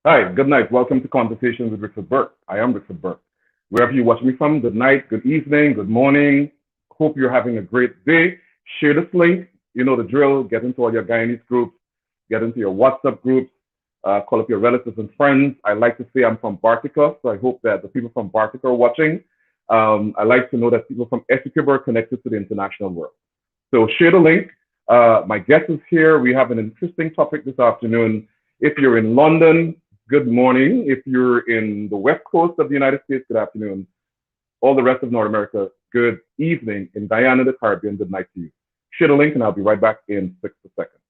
Hi, good night. Welcome to Conversations with Rickford Burke. I am Rickford Burke. Wherever you watch me from, good night, good evening, good morning. Hope you're having a great day. Share this link. You know the drill. Get into all your Guyanese groups. Get into your WhatsApp groups. Call up your relatives and friends. I like to say I'm from Bartica, so I hope that the people from Bartica are watching. I like to know that people from Essequibo are connected to the international world. So share the link. My guest is here. We have an interesting topic this afternoon. If you're in London, good morning. If you're in the west coast of the United States, good afternoon. All the rest of North America, good evening. In Guyana, the Caribbean, good night to you. Share the link and I'll be right back in 60 seconds.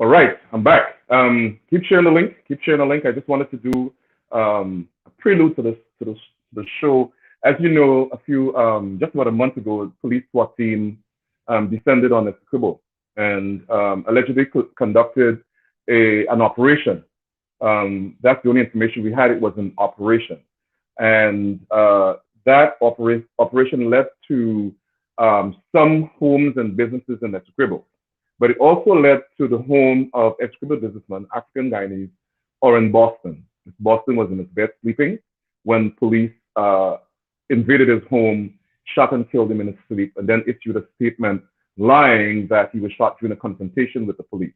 All right, I'm back. Keep sharing the link. Keep sharing the link. I just wanted to do a prelude to this the show. As you know, just about a month ago, a police SWAT team descended on Essequibo and allegedly conducted an operation. That's the only information we had. It was an operation, and that operation led to some homes and businesses in Essequibo. But it also led to the home of Essequibo businessman, African Guyanese, Orin Boston. Boston was in his bed sleeping when police invaded his home, shot and killed him in his sleep, and then issued a statement lying that he was shot during a confrontation with the police.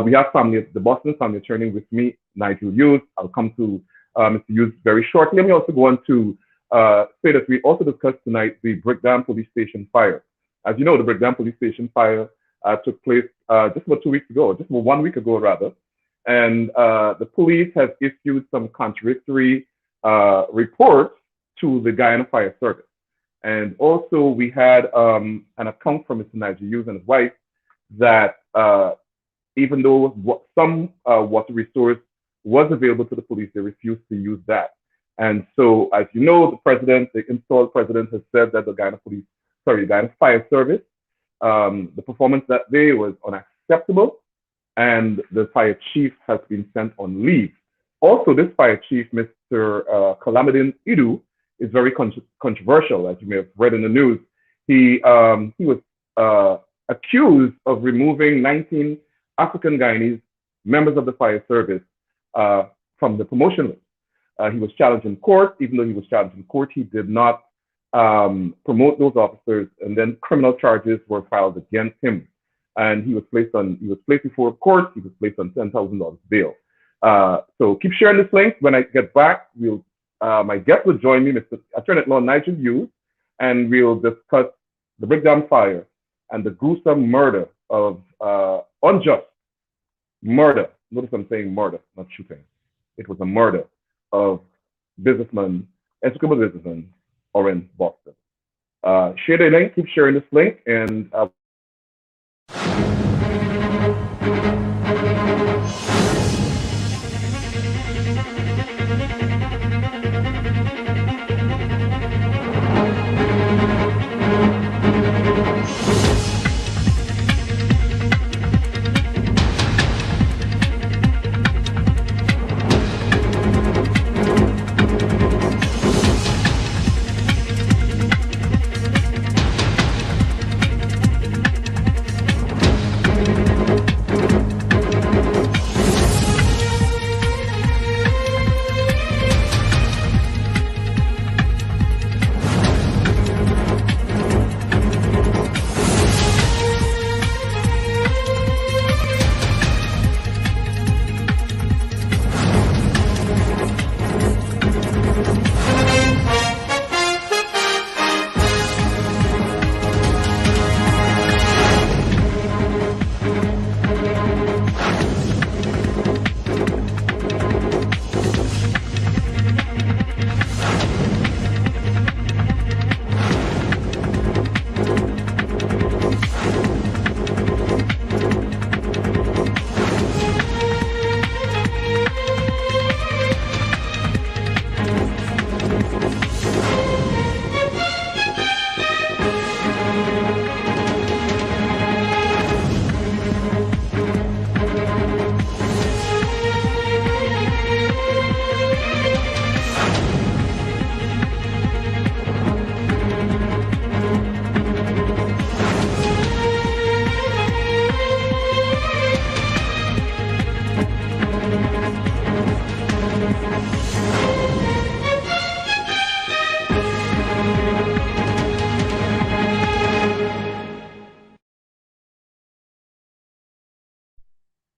We have the Boston family attorney with me, Nigel Hughes. I'll come to Mr. Hughes very shortly. Let me also go on to say that we also discussed tonight the Brickdam police station fire. As you know, the Brickdam police station fire took place just about 2 weeks ago, just about 1 week ago, rather. And the police has issued some contradictory reports to the Guyana Fire Service. And also, we had an account from Mr. Nigel Hughes and his wife that even though some water resource was available to the police, they refused to use that. And so, as you know, the installed president, has said that the Guyana Fire Service, the performance that day was unacceptable, and the fire chief has been sent on leave. Also, this fire chief, Mr. Kalamidin Idu, is very controversial, as you may have read in the news. He was accused of removing 19 African Guyanese members of the fire service from the promotion list. He was challenged in court. Even though he was challenged in court, he did not promote those officers, and then criminal charges were filed against him. And he was placed before court. He was placed on $10,000 bail. So keep sharing this link. When I get back, my guest will join me, Mr. Attorney at Law Nigel Hughes, and we'll discuss the Brickdam fire and the gruesome murder of unjust murder. Notice I'm saying murder, not shooting. It was a murder of businessman, Essequibo businessman, Orin Boston. Share the link, keep sharing this link, and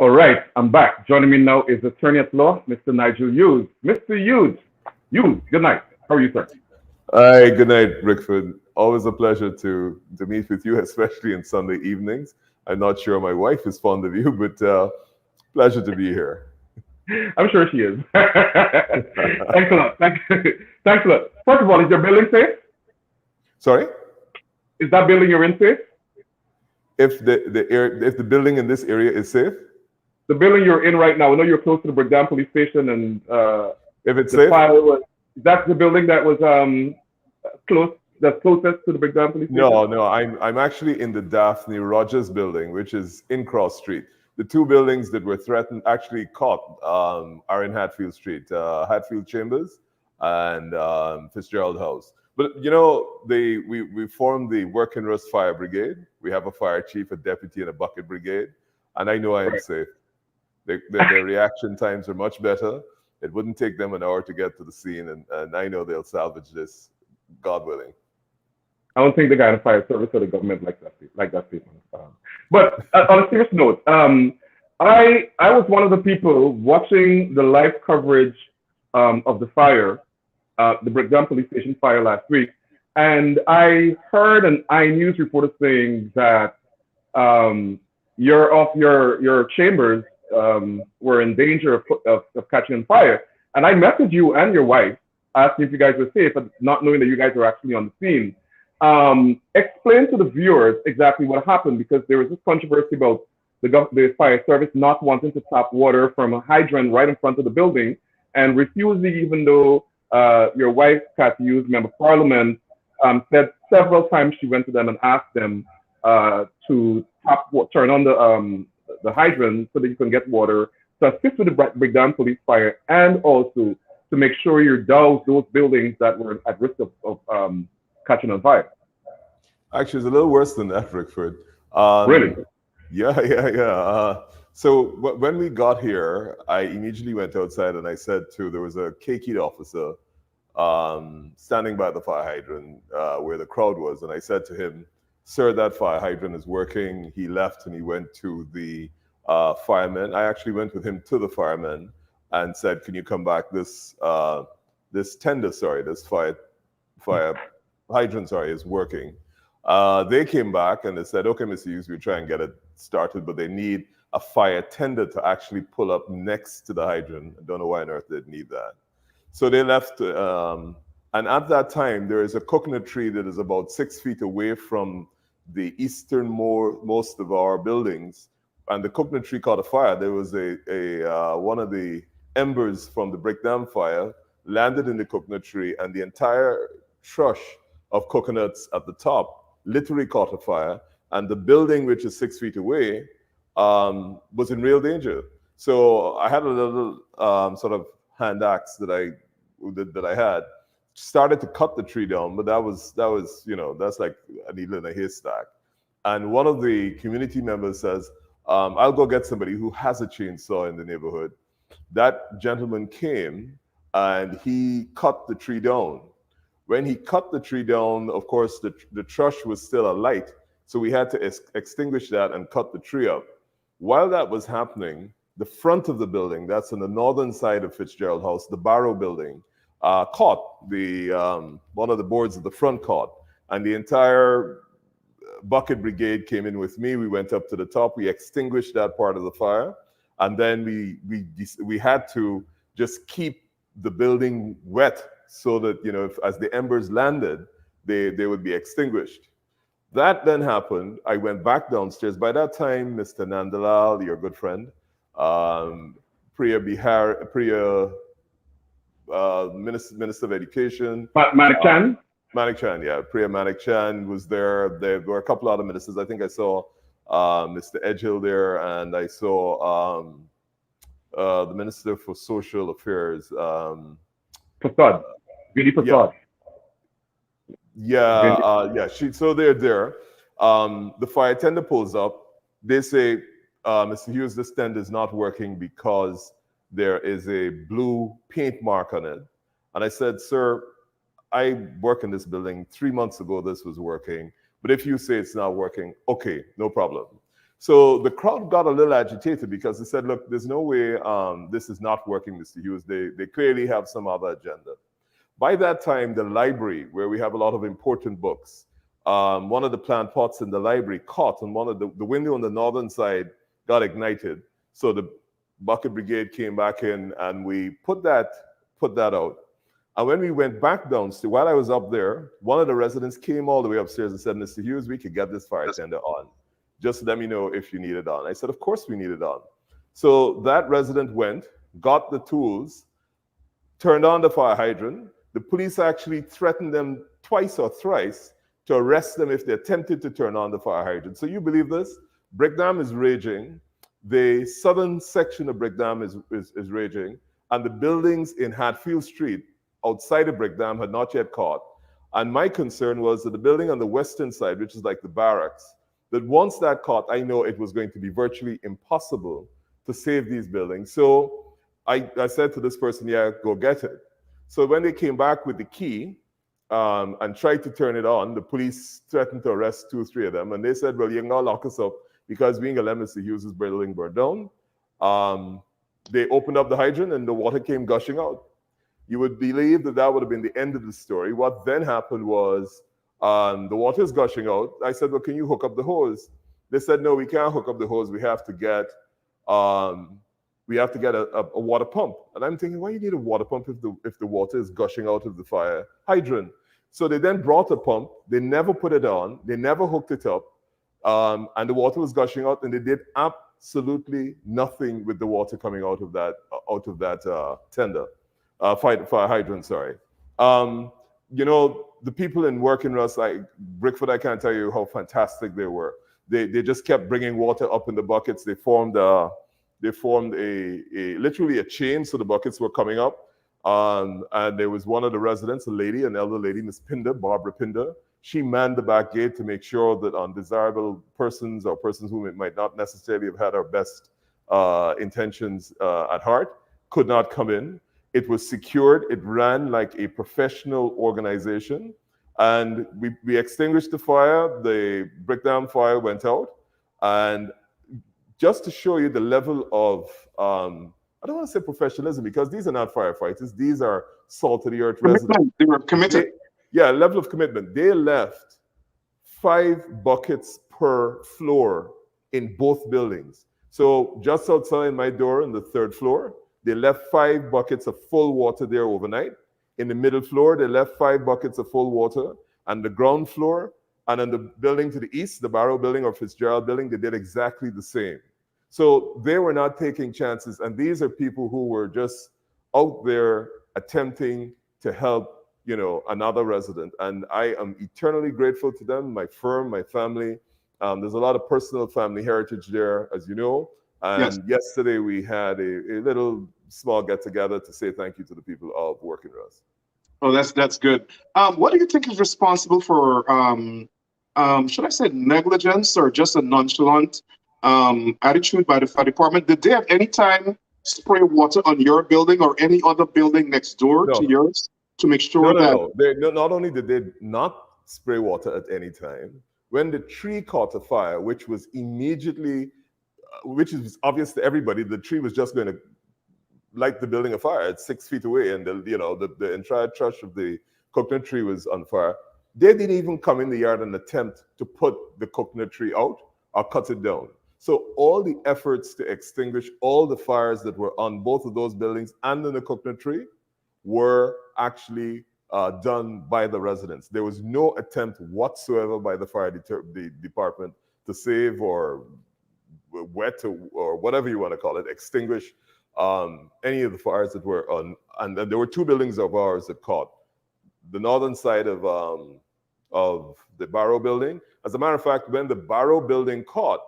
all right, I'm back. Joining me now is attorney at law, Mr. Nigel Hughes. Mr. Hughes, good night. How are you, sir? Hi, good night, Rickford. Always a pleasure to meet with you, especially in Sunday evenings. I'm not sure my wife is fond of you, but pleasure to be here. I'm sure she is. Thanks a lot. Thanks a lot. First of all, is your building safe? Sorry? Is that building you're in safe? If the building in this area is safe? The building you're in right now, I know you're close to the Brickdam police station, and If it's the safe? fire was. That's the building that was that's closest to the Brickdam police station. No, I'm actually in the Daphne Rogers building, which is in Cross Street. The two buildings that were threatened actually caught are in Hatfield Street, Hatfield Chambers and Fitzgerald House. But you know, we formed the Working Rust Fire Brigade. We have a fire chief, a deputy, and a bucket brigade, and I know I am safe. Their reaction times are much better. It wouldn't take them an hour to get to the scene, and I know they'll salvage this, God willing. I don't think the Guyana Fire Service or the government like that statement. But on a serious note, I was one of the people watching the live coverage of the fire, the Brickdam police station fire last week, and I heard an iNews reporter saying that your chambers were in danger of catching on fire. And I messaged you and your wife asking if you guys were safe, but not knowing that you guys were actually on the scene. Explain to the viewers exactly what happened, because there was this controversy about the fire service not wanting to tap water from a hydrant right in front of the building and refusing, even though your wife, Cathy Hughes, member of parliament, said several times she went to them and asked them to turn on the hydrant so that you can get water to assist with the Brickdam police fire, and also to make sure you douse those buildings that were at risk of catching on fire. Actually, it's a little worse than that, Rickford. Really? Yeah. So when we got here, I immediately went outside and I said there was a KKID officer standing by the fire hydrant where the crowd was. And I said to him, "Sir, that fire hydrant is working." He left and he went to the firemen. I actually went with him to the firemen and said, "Can you come back? This fire hydrant, is working." They came back and they said, "Okay, Mr. Hughes, we'll try and get it started, but they need a fire tender to actually pull up next to the hydrant. I don't know why on earth they'd need that. So they left, and at that time, there is a coconut tree that is about 6 feet away from the easternmost of our buildings, and the coconut tree caught a fire. There was one of the embers from the Brickdam fire landed in the coconut tree, and the entire thrush of coconuts at the top literally caught a fire, and the building, which is 6 feet away, was in real danger. So I had a little sort of hand axe that I had, started to cut the tree down, but that was that's like a needle in a haystack. And one of the community members says, I'll go get somebody who has a chainsaw in the neighborhood. That gentleman came and he cut the tree down. When he cut the tree down, of course, the thrush was still alight, so we had to extinguish that and cut the tree up. While that was happening, the front of the building, that's on the northern side of Fitzgerald House, the Barrow building, caught. One of the boards of the front caught, and the entire bucket brigade came in with me. We went up to the top, we extinguished that part of the fire, and then we had to just keep the building wet so that, as the embers landed, they would be extinguished. That then happened. I went back downstairs. By that time, Mr. Nandalal, your good friend, Priya Minister of Education. Manik Chan? Manik Chan, yeah. Priya Manik Chan was there. There were a couple other ministers. I think I saw Mr. Edgehill there, and I saw the Minister for Social Affairs. Prasad. Vidi Prasad. Yeah. So they're there. The fire tender pulls up. They say, Mr. Hughes, this tender is not working because there is a blue paint mark on it. And I said, sir, I work in this building. 3 months ago, this was working. But if you say it's not working, okay, no problem. So the crowd got a little agitated because they said, look, there's no way this is not working, Mr. Hughes. They clearly have some other agenda. By that time, the library, where we have a lot of important books, one of the plant pots in the library caught, and one of the window on the northern side got ignited. So the bucket brigade came back in, and we put that out. And when we went back downstairs, while I was up there, one of the residents came all the way upstairs and said, Mr. Hughes, we could get this fire tender on. Just let me know if you need it on. I said, of course we need it on. So that resident went, got the tools, turned on the fire hydrant. The police actually threatened them twice or thrice to arrest them if they attempted to turn on the fire hydrant. So you believe this? Brickdam is raging. The southern section of Brickdam is raging. And the buildings in Hatfield Street outside of Brickdam had not yet caught. And my concern was that the building on the western side, which is like the barracks, that once that caught, I know it was going to be virtually impossible to save these buildings. So I said to this person, yeah, go get it. So when they came back with the key and tried to turn it on, the police threatened to arrest 2 or 3 of them. And they said, well, you can now lock us up because being a Mr. Hughes' building burned down. They opened up the hydrant and the water came gushing out. You would believe that would have been the end of the story. What then happened was the water is gushing out. I said, well, can you hook up the hose? They said, no, we can't hook up the hose. We have to get a water pump. And I'm thinking, why do you need a water pump if the water is gushing out of the fire hydrant? So they then brought a pump. They never put it on. They never hooked it up. And the water was gushing out, and they did absolutely nothing with the water coming out of that fire hydrant. Sorry. The people in working Russ, like Rickford, I can't tell you how fantastic they were. They just kept bringing water up in the buckets. They formed literally a chain, so the buckets were coming up. And there was one of the residents, an elder lady, Miss Pinder, Barbara Pinder. She manned the back gate to make sure that undesirable persons or persons who might not necessarily have had our best intentions at heart could not come in. It was secured. It ran like a professional organization. And we extinguished the fire. The Brickdam fire went out. And just to show you the level of, I don't want to say professionalism, because these are not firefighters. These are salt of the earth residents. They were committed. Level of commitment. They left 5 buckets per floor in both buildings. So just outside my door on the 3rd floor, they left 5 buckets of full water there overnight. In the middle floor, they left 5 buckets of full water. And the ground floor, and on the building to the east, the Barrow building or Fitzgerald building, they did exactly the same. So they were not taking chances. And these are people who were just out there attempting to help, you know, another resident. And I am eternally grateful to them, my firm, my family. There's a lot of personal family heritage there, as you know. And yesterday we had a little small get together to say thank you to the people of Working Rust. Oh, that's good. What do you think is responsible for, should I say negligence or just a nonchalant attitude by the fire department? Did they at any time spray water on your building or any other building next door to yours to make sure that? Not only did they not spray water at any time, when the tree caught a fire, which was immediately, which is obvious to everybody, the tree was just going to light the building afire at 6 feet away, and the entire truss of the coconut tree was on fire. They didn't even come in the yard and attempt to put the coconut tree out or cut it down. So all the efforts to extinguish all the fires that were on both of those buildings and in the coconut tree were actually done by the residents. There was no attempt whatsoever by the fire department to save or wet or whatever you want to call it, extinguish any of the fires that were on. And there were 2 buildings of ours that caught. The northern side of the Barrow building. As a matter of fact, when the Barrow building caught,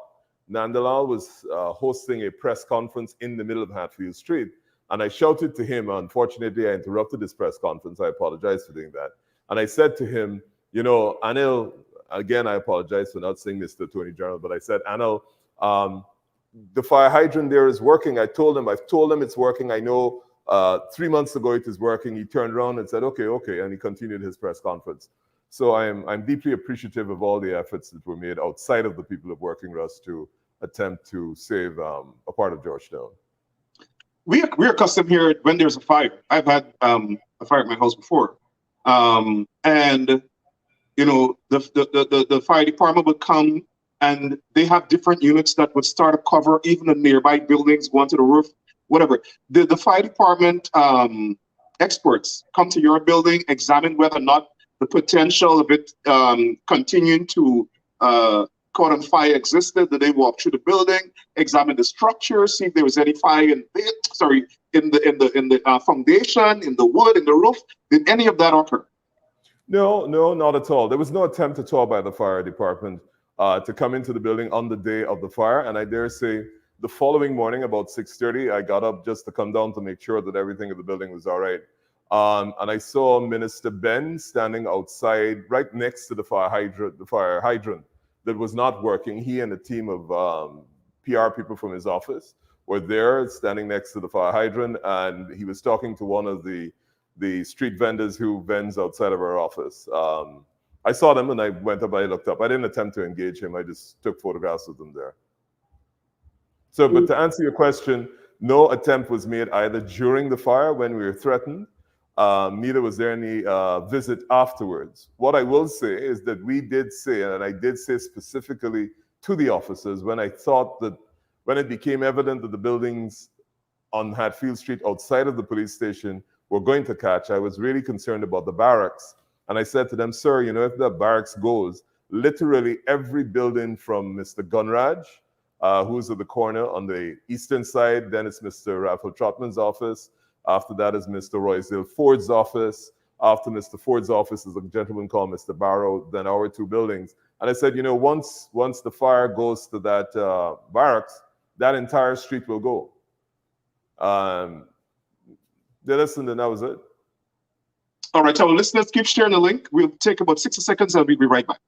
Nandalal was hosting a press conference in the middle of Hatfield Street. And I shouted to him, unfortunately, I interrupted this press conference. I apologize for doing that. And I said to him, you know, Anil, again, I apologize for not saying this to Attorney General, but I said, Anil, the fire hydrant there is working. I've told him it's working. I know 3 months ago it is working. He turned around and said, okay, and he continued his press conference. So I'm deeply appreciative of all the efforts that were made outside of the people of Working Rust to attempt to save a part of Georgetown. We're accustomed here when there's a fire. I've had a fire at my house before, and you know the fire department would come and they have different units that would start a cover even the nearby buildings, go onto the roof, whatever. The fire department experts come to your building, examine whether or not the potential of it continuing to caught on fire existed. Did they walk through the building, examine the structure, see if there was any fire in the foundation, in the wood, in the roof? Did any of that occur? No, not at all. There was no attempt at all by the fire department to come into the building on the day of the fire. And I dare say the following morning, about 6:30, I got up just to come down to make sure that everything in the building was all right. And I saw Minister Ben standing outside right next to the fire hydrant that was not working. He and a team of PR people from his office were there standing next to the fire hydrant, and he was talking to one of the street vendors who vends outside of our office. I saw them and I went up, I looked up. I didn't attempt to engage him. I just took photographs of them there. So, but to answer your question, no attempt was made either during the fire when we were threatened, neither was there any visit afterwards. What I will say is that we did say, and I did say specifically to the officers, when I thought that, when it became evident that the buildings on Hatfield Street outside of the police station were going to catch, I was really concerned about the barracks. And I said to them, sir, you know, if the barracks goes, literally every building from Mr. Gunraj, who's at the corner on the eastern side, then it's Mr. Raphael Trotman's office. After that is Mr. Roysdale Ford's office. After Mr. Ford's office is a gentleman called Mr. Barrow, then our 2 buildings. And I said, you know, once the fire goes to that barracks, that entire street will go. They listened and that was it. All right, our listeners, keep sharing the link. We'll take about 60 seconds and we'll be right back.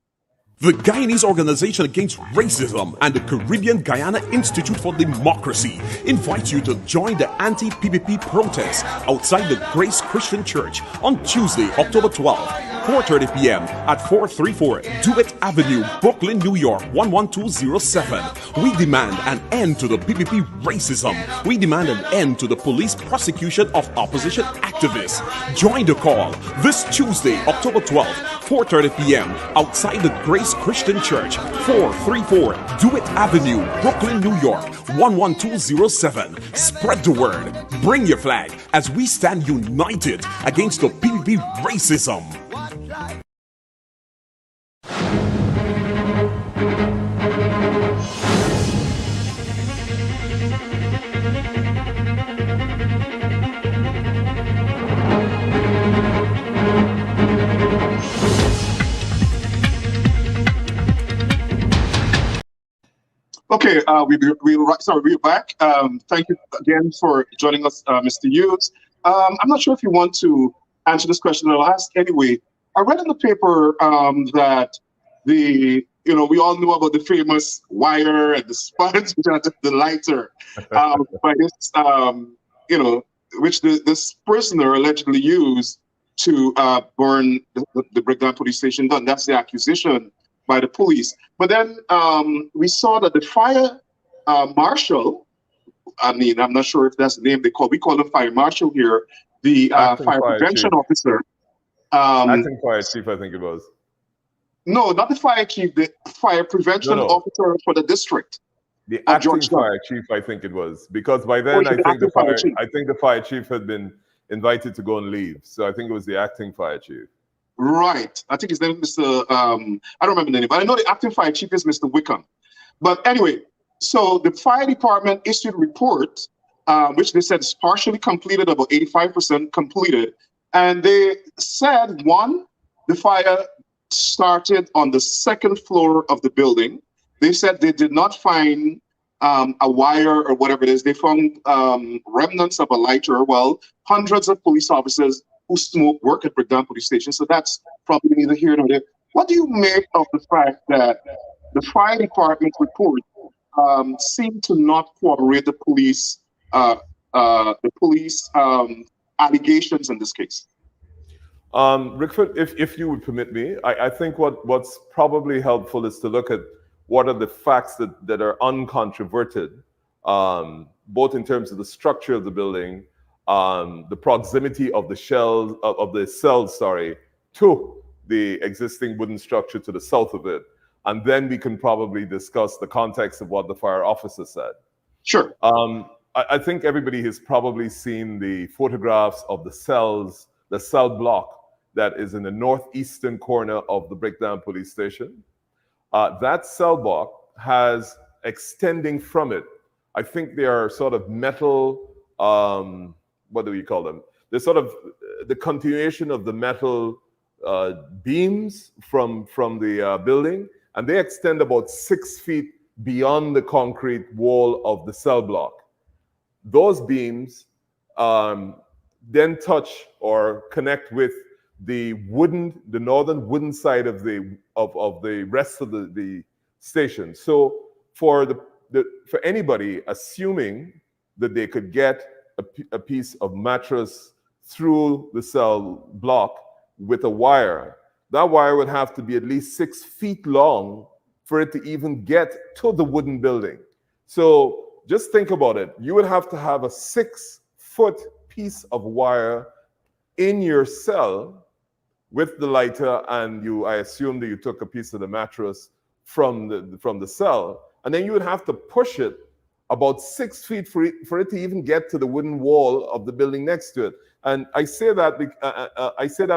The Guyanese Organization Against Racism and the Caribbean Guyana Institute for Democracy invites you to join the anti-PPP protest outside the Grace Christian Church on Tuesday, October 12th 4:30 p.m. at 434 Dewitt Avenue, Brooklyn, New York 11207. We demand an end to the PPP racism. We demand an end to the police prosecution of opposition activists. Join the call this Tuesday, October 12th, 4:30 p.m. outside the Grace Christian Church, 434 Dewitt Avenue, Brooklyn, New York 11207. Spread the word. Bring your flag as we stand united against the PPP racism. Okay, we're back. Thank you again for joining us, Mr. Hughes. I'm not sure if you want to answer this question. I'll ask anyway. I read in the paper that we all knew about the famous wire and the spuds, which are just the lighter, by this, which this prisoner allegedly used to burn the Brickdam police station down. That's the accusation by the police. But then we saw that the fire marshal, I'm not sure if that's the name we call him fire marshal here, the fire prevention officer. Acting fire chief, I think it was. No, not the fire chief, the fire prevention officer for the district. The acting fire chief, I think it was. Because by then, I think the fire chief had been invited to go and leave. So I think it was the acting fire chief. Right. I think his name is Mr. I don't remember the name, but I know the acting fire chief is Mr. Wickham. But anyway, so the fire department issued a report, which they said is partially completed, about 85% completed. And they said, one, the fire started on the second floor of the building. They said they did not find a wire or whatever it is. They found remnants of a lighter. Well, hundreds of police officers who smoke work at Brickdam police station. So that's probably neither here nor there. What do you make of the fact that the fire department report seemed to not corroborate the police allegations in this case? Rickford, if you would permit me, I think what's probably helpful is to look at what are the facts that are uncontroverted, both in terms of the structure of the building, the proximity of the cells, to the existing wooden structure to the south of it, and then we can probably discuss the context of what the fire officer said. Sure. I think everybody has probably seen the photographs of the cell block that is in the northeastern corner of the Brickdam police station. That cell block has extending from it, I think they are sort of metal, what do you call them? They're sort of the continuation of the metal beams from the building, and they extend about 6 feet beyond the concrete wall of the cell block. Those beams then touch or connect with the northern wooden side of the rest of the station. So for anybody assuming that they could get a piece of mattress through the cell block with a wire, that wire would have to be at least 6 feet long for it to even get to the wooden building. So just think about it. You would have to have a 6-foot piece of wire in your cell with the lighter, and I assume that you took a piece of the mattress from the cell, and then you would have to push it about 6 feet for it to even get to the wooden wall of the building next to it. And I say that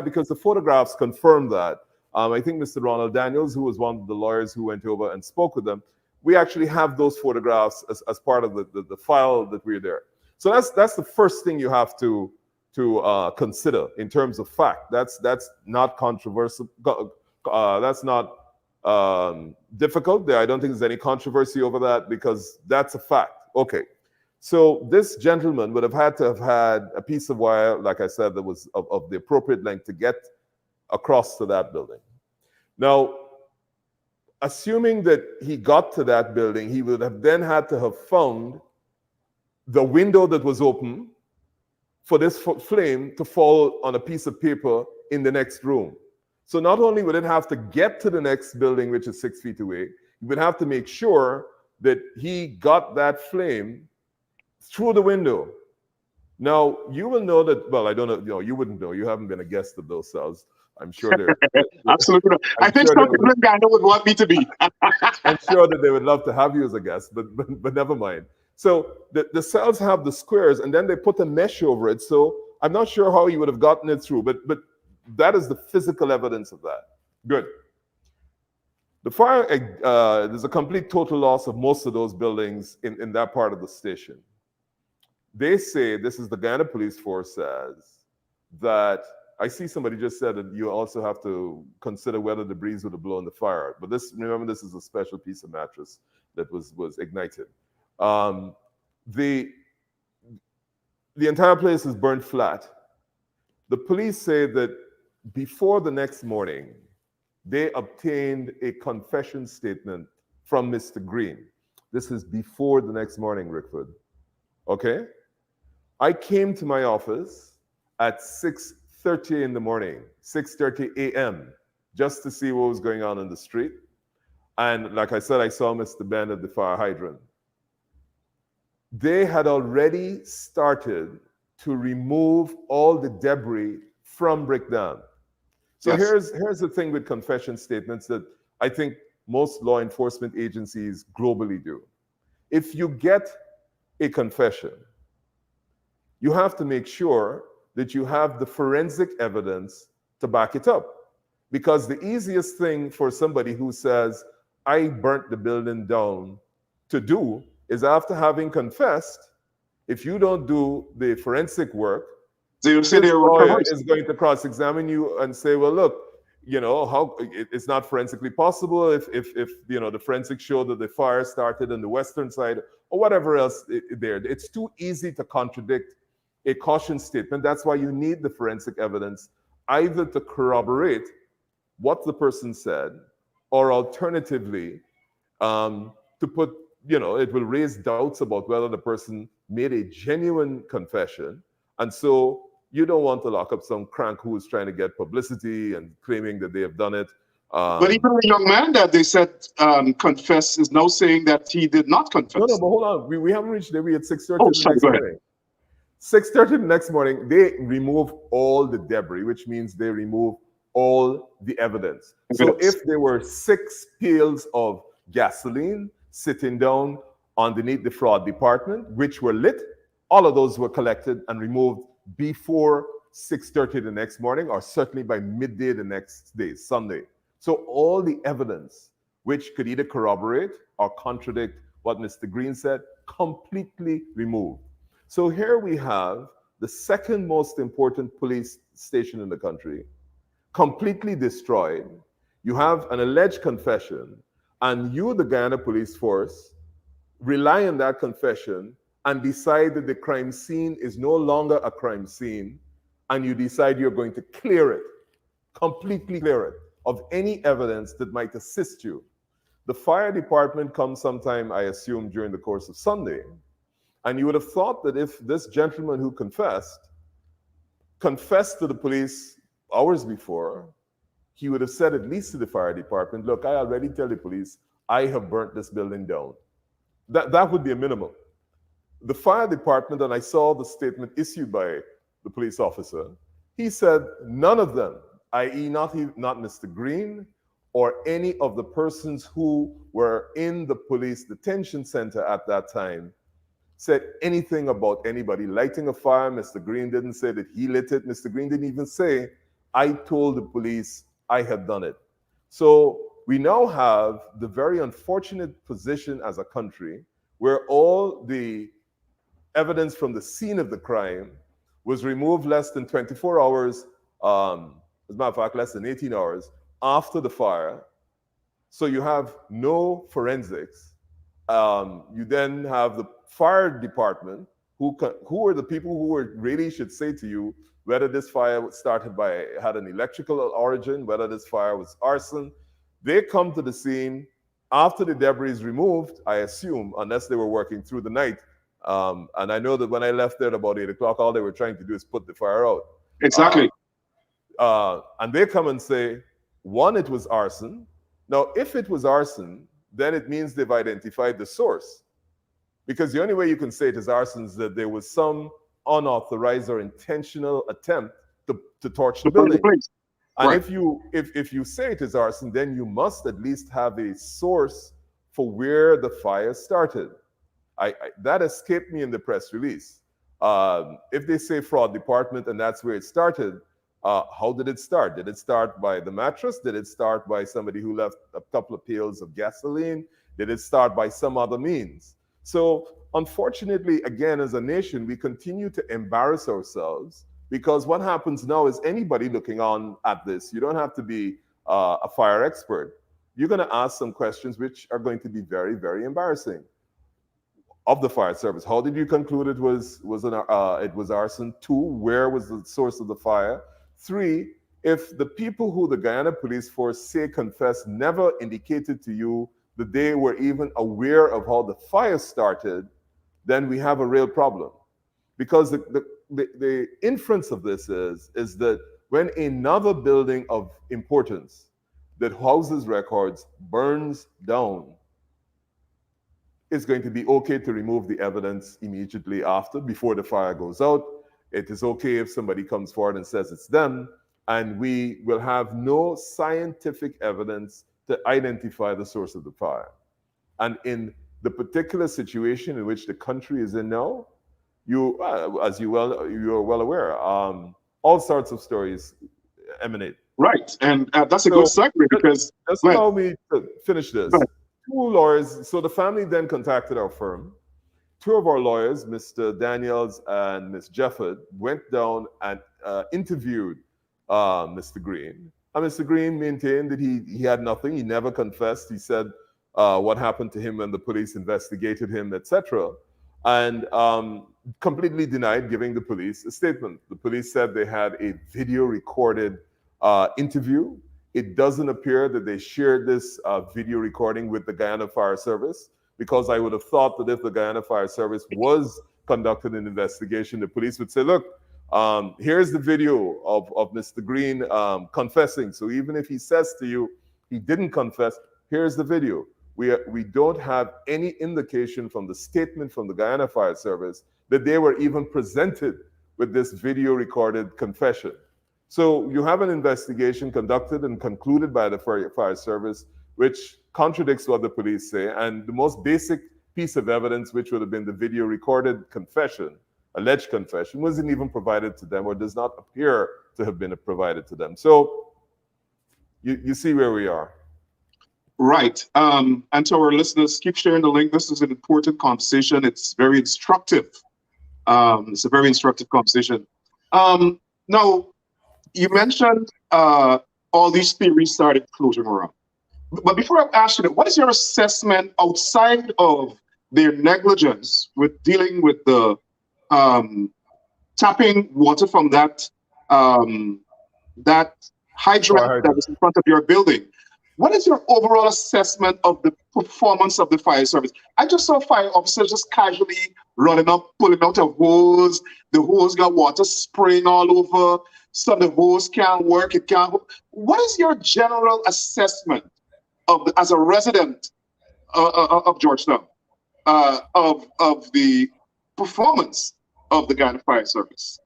because the photographs confirm that. I think Mr. Ronald Daniels, who was one of the lawyers who went over and spoke with them, we actually have those photographs as part of the file that we're there. So that's the first thing you have to consider in terms of fact. That's not controversial. That's not difficult. I don't think there's any controversy over that because that's a fact. Okay. So this gentleman would have had to have had a piece of wire, like I said, that was of the appropriate length to get across to that building. Now, assuming that he got to that building, he would have then had to have found the window that was open for this flame to fall on a piece of paper in the next room. So not only would it have to get to the next building, which is 6 feet away, you would have to make sure that he got that flame through the window. Now, you will know that, well, I don't know, you wouldn't know. You haven't been a guest of those cells. I'm sure they're... Absolutely. I think some people in Ghana would want me to be. I'm sure that they would love to have you as a guest, but never mind. So the cells have the squares, and then they put a mesh over it. So I'm not sure how you would have gotten it through, but that is the physical evidence of that. Good. The fire, there's a complete total loss of most of those buildings in that part of the station. They say, this is the Guyana Police Force says, that I see somebody just said that you also have to consider whether the breeze would have blown the fire. But remember, this is a special piece of mattress that was ignited. The entire place is burned flat. The police say that before the next morning, they obtained a confession statement from Mr. Green. This is before the next morning, Rickford. Okay? I came to my office at 6:30 in the morning, 6:30 a.m., just to see what was going on in the street. And like I said, I saw Mr. Ben at the fire hydrant. They had already started to remove all the debris from Brickdam. So Yes. here's the thing with confession statements that I think most law enforcement agencies globally do. If you get a confession, you have to make sure that you have the forensic evidence to back it up. Because the easiest thing for somebody who says, I burnt the building down to do is after having confessed, if you don't do the forensic work, They say this they were lawyer reversed. is going to cross-examine you and say, well, look, how it's not forensically possible if the forensics show that the fire started on the western side or whatever else there. It's too easy to contradict a caution statement. That's why you need the forensic evidence, either to corroborate what the person said, or alternatively, to put, it will raise doubts about whether the person made a genuine confession. And so you don't want to lock up some crank who is trying to get publicity and claiming that they have done it. But even the young man that they said confessed is now saying that he did not confess. No, but hold on. We haven't reached there. We at 6:30 Oh, the sorry, next go ahead. morning. 6:30 the next morning, they remove all the debris, which means they remove all the evidence. So if there were 6 pails of gasoline sitting down underneath the fraud department, which were lit, all of those were collected and removed before 6:30 the next morning, or certainly by midday the next day, Sunday. So all the evidence which could either corroborate or contradict what Mr. Green said, completely removed. So here we have the second most important police station in the country, completely destroyed. You have an alleged confession, and you, the Guyana Police Force, rely on that confession and decide that the crime scene is no longer a crime scene, and you decide you're going to clear it, completely clear it, of any evidence that might assist you. The fire department comes sometime, I assume, during the course of Sunday. And you would have thought that if this gentleman who confessed to the police hours before, he would have said at least to the fire department, look, I already tell the police, I have burnt this building down. That would be a minimum. The fire department, and I saw the statement issued by the police officer, he said none of them, i.e. not Mr. Green or any of the persons who were in the police detention center at that time, said anything about anybody lighting a fire. Mr. Green didn't say that he lit it. Mr. Green didn't even say, I told the police I had done it. So we now have the very unfortunate position as a country where all the evidence from the scene of the crime was removed less than 24 hours, as a matter of fact, less than 18 hours after the fire. So you have no forensics. You then have the fire department, who are the people who really should say to you whether this fire had an electrical origin, whether this fire was arson. They come to the scene after the debris is removed, I assume, unless they were working through the night. And I know that when I left there at about 8 o'clock, all they were trying to do is put the fire out. Exactly. And they come and say, One, it was arson. Now, if it was arson, then it means they've identified the source. Because the only way you can say it is arson is that there was some unauthorized or intentional attempt to torch the building. And Right. if you say it is arson, then you must at least have a source for where the fire started. That escaped me in the press release. If they say fraud department and that's where it started, how did it start? Did it start by the mattress? Did it start by somebody who left a couple of pails of gasoline? Did it start by some other means? So unfortunately, again, as a nation, we continue to embarrass ourselves, because what happens now is anybody looking on at this, you don't have to be a fire expert. You're going to ask some questions which are going to be very, very embarrassing of the fire service. How did you conclude it was arson? 2, where was the source of the fire? 3, if the people who the Guyana Police Force say confessed never indicated to you that they were even aware of how the fire started, then we have a real problem. Because the inference of this is that when another building of importance that houses records burns down, it's going to be okay to remove the evidence immediately after, before the fire goes out. It is okay if somebody comes forward and says it's them, and we will have no scientific evidence to identify the source of the fire. And in the particular situation in which the country is in now, as you're well aware, all sorts of stories emanate. Right, and that's a good segue, because just allow me to finish this. 2 lawyers. So the family then contacted our firm. 2 of our lawyers, Mr. Daniels and Ms. Jefford, went down and interviewed Mr. Green. And Mr. Green maintained that he had nothing. He never confessed. He said what happened to him when the police investigated him, etc. And completely denied giving the police a statement. The police said they had a video recorded interview. It doesn't appear that they shared this video recording with the Guyana Fire Service, because I would have thought that if the Guyana Fire Service was conducting an investigation, the police would say, look, here's the video of Mr. Green confessing. So even if he says to you he didn't confess, here's the video. We don't have any indication from the statement from the Guyana Fire Service that they were even presented with this video recorded confession. So you have an investigation conducted and concluded by the fire service, which contradicts what the police say. And the most basic piece of evidence, which would have been the video recorded confession, alleged confession, wasn't even provided to them, or does not appear to have been provided to them. So you see where we are. Right. And to our listeners, keep sharing the link. This is an important conversation. It's very instructive. It's a very instructive conversation. Now, you mentioned all these theories started floating around. But before I ask you that, what is your assessment outside of their negligence with dealing with the tapping water from that hydrant that was in front of your building? What is your overall assessment of the performance of the fire service? I just saw fire officers just casually running up, pulling out a hose. The hose got water spraying all over. So the hose can't work. It can't. What is your general assessment of as a resident of Georgetown of the performance of the Guyana Fire Service?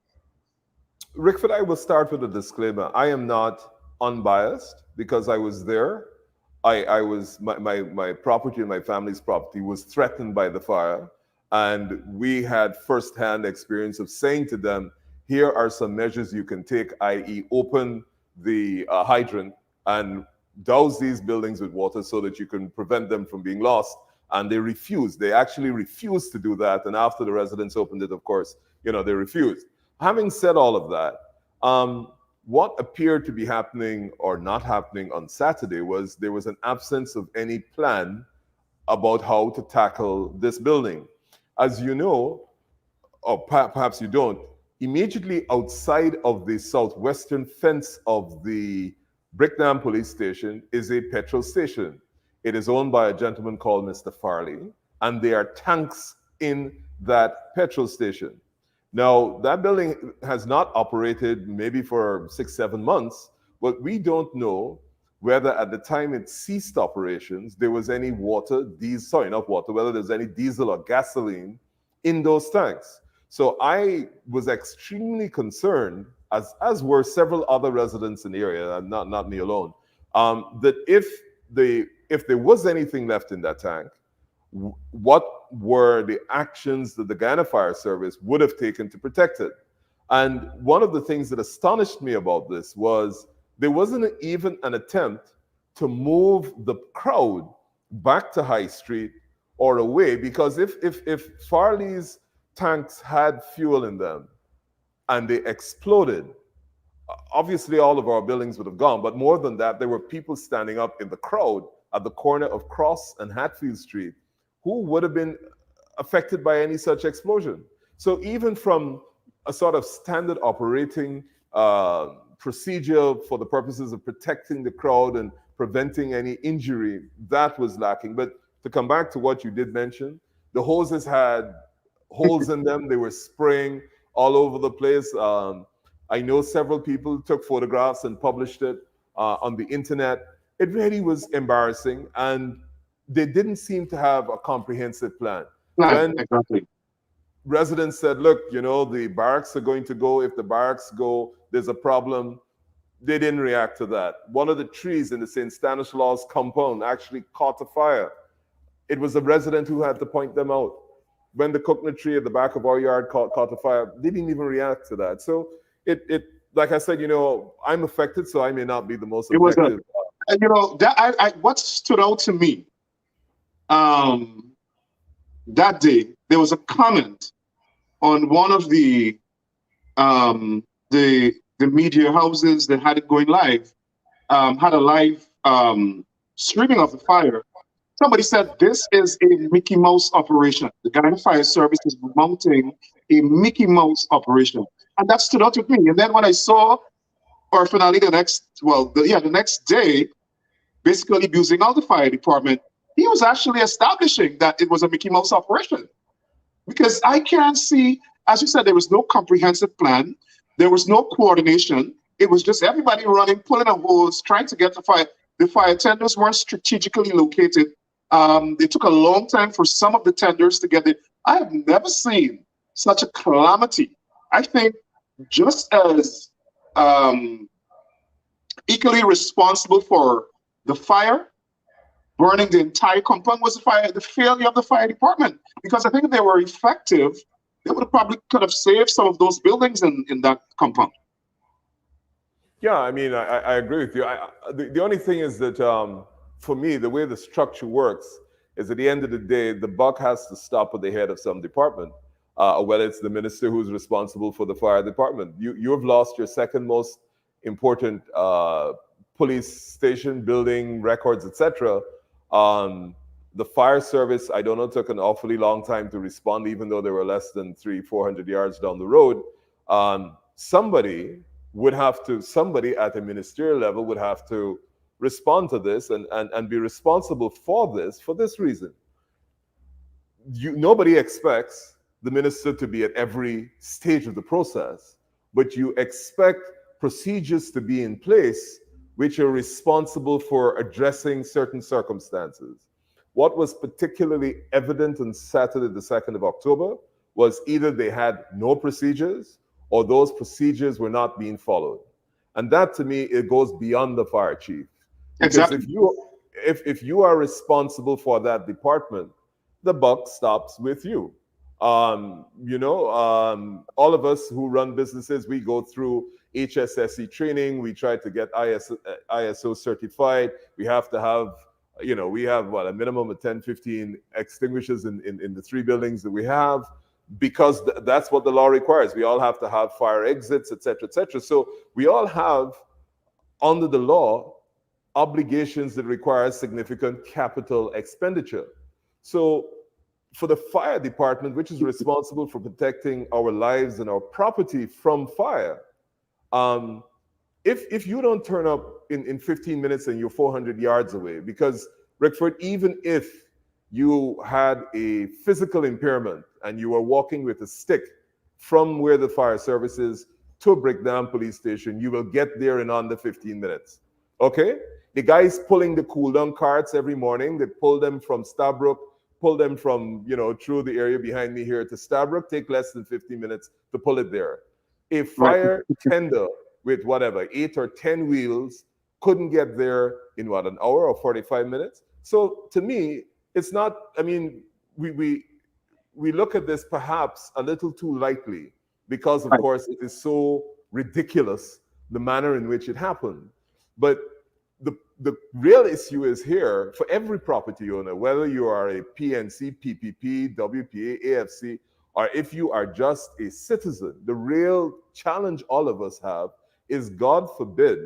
Rickford, I will start with a disclaimer. I am not unbiased because I was there. I was my property and my family's property was threatened by the fire, and we had firsthand experience of saying to them, here are some measures you can take, i.e. open the hydrant and douse these buildings with water so that you can prevent them from being lost. And they refused. They actually refused to do that. And after the residents opened it, of course, they refused. Having said all of that, what appeared to be happening or not happening on Saturday was there was an absence of any plan about how to tackle this building. As you know, or perhaps you don't, immediately outside of the southwestern fence of the Brickdam police station is a petrol station. It is owned by a gentleman called Mr. Farley, and there are tanks in that petrol station. Now, that building has not operated maybe for 6-7 months, but we don't know whether at the time it ceased operations, there was any water, not water, whether there's any diesel or gasoline in those tanks. So I was extremely concerned, as were several other residents in the area, and not me alone, that if there was anything left in that tank, what were the actions that the Guyana Fire Service would have taken to protect it? And one of the things that astonished me about this was there wasn't even an attempt to move the crowd back to High Street or away, because if Farley's tanks had fuel in them and they exploded, obviously all of our buildings would have gone. But more than that, there were people standing up in the crowd at the corner of Cross and Hatfield Street who would have been affected by any such explosion. So even from a sort of standard operating procedure for the purposes of protecting the crowd and preventing any injury, that was lacking. But to come back to what you did mention, the hoses had holes in them. They were spraying all over the place. I know several people took photographs and published it on the internet. It really was embarrassing, and they didn't seem to have a comprehensive plan. Exactly. Residents said, look, the barracks are going to go. If the barracks go, there's a problem. They didn't react to that. One of the trees in the St. Stanislaus compound actually caught a fire. It was a resident who had to point them out. When the coconut tree at the back of our yard caught a fire, they didn't even react to that. So it like I said, I'm affected, so I may not be the most objective. What stood out to me that day, there was a comment on one of the media houses that had it going live, had a live streaming of the fire. Somebody said, this is a Mickey Mouse operation. The Guyana Fire Service is mounting a Mickey Mouse operation. And that stood out with me. And then when I saw, or finally the next day, basically abusing all the fire department, he was actually establishing that it was a Mickey Mouse operation. Because I can't see, as you said, there was no comprehensive plan. There was no coordination. It was just everybody running, pulling a hose, trying to get the fire. The fire tenders weren't strategically located. They took a long time for some of the tenders to get it. I have never seen such a calamity. I think just as equally responsible for the fire, burning the entire compound, was the failure of the fire department. Because I think if they were effective, they would have probably could have saved some of those buildings in that compound. Yeah, I mean, I agree with you. The only thing is that for me, the way the structure works is at the end of the day, the buck has to stop at the head of some department, whether it's the minister who's responsible for the fire department. You have lost your second most important police station, building, records, etc. The fire service, I don't know, took an awfully long time to respond, even though they were less than 300-400 yards down the road. Somebody at a ministerial level would have to respond to this and be responsible for this reason. Nobody expects the minister to be at every stage of the process, but you expect procedures to be in place which are responsible for addressing certain circumstances. What was particularly evident on Saturday, the 2nd of October, was either they had no procedures or those procedures were not being followed. And that, to me, it goes beyond the fire chief. Because exactly. if you are responsible for that department, the buck stops with you. All of us who run businesses, we go through HSSE training. We try to get ISO certified. We have to have, we have a minimum of 10, 15 extinguishers in the 3 buildings that we have, because that's what the law requires. We all have to have fire exits, et cetera, et cetera. So we all have, under the law, obligations that require significant capital expenditure. So for the fire department, which is responsible for protecting our lives and our property from fire, if you don't turn up in 15 minutes and you're 400 yards away, because Rickford, even if you had a physical impairment and you were walking with a stick from where the fire service is to Brickdam police station, you will get there in under 15 minutes. Okay? The guys pulling the cool down carts every morning, they pull them from Stabrook, pull them from, through the area behind me here to Stabrook, take less than 15 minutes to pull it there. A fire tender with whatever, 8 or 10 wheels couldn't get there in what, an hour or 45 minutes? So to me, it's not, we look at this perhaps a little too lightly because, of course, it is so ridiculous, the manner in which it happened. But the real issue is here for every property owner, whether you are a PNC, PPP, WPA, AFC, or if you are just a citizen. The real challenge all of us have is, God forbid,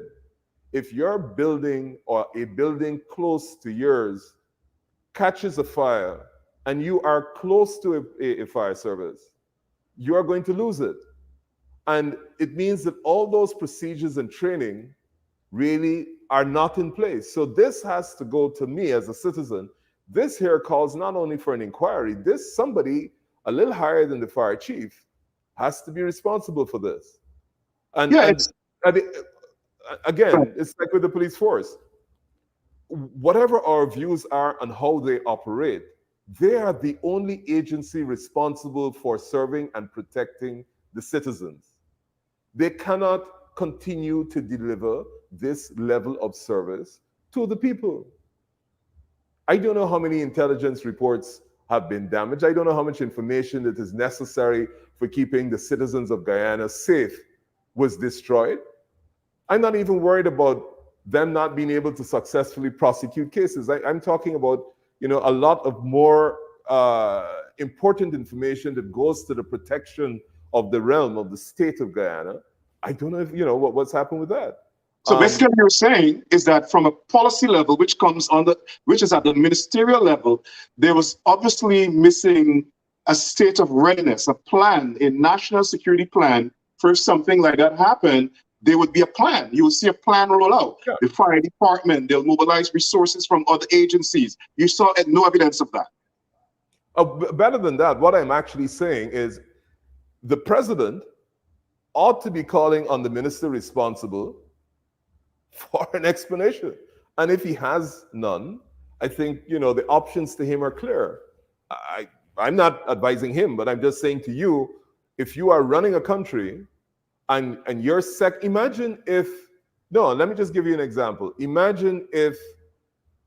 if your building or a building close to yours catches a fire and you are close to a fire service, you are going to lose it. And it means that all those procedures and training really are not in place. So this has to go to me as a citizen. This here calls not only for an inquiry, somebody a little higher than the fire chief has to be responsible for this. And again, it's like with the police force. Whatever our views are on how they operate, they are the only agency responsible for serving and protecting the citizens. They cannot continue to deliver this level of service to the people. I don't know how many intelligence reports have been damaged. I don't know how much information that is necessary for keeping the citizens of Guyana safe was destroyed. I'm not even worried about them not being able to successfully prosecute cases. I'm talking about, a lot of more important information that goes to the protection of the realm of the state of Guyana. I don't know if, what's happened with that. So basically what you're saying is that from a policy level, which is at the ministerial level, there was obviously missing a state of readiness, a plan, a national security plan for if something like that happened. There would be a plan. You will see a plan roll out. Yeah. The fire department, they'll mobilize resources from other agencies. You saw no evidence of that. Better than that, what I'm actually saying is the president ought to be calling on the minister responsible for an explanation. And if he has none, I think, the options to him are clear. I'm not advising him, but I'm just saying to you, if you are running a country and you're imagine if, let me just give you an example. Imagine if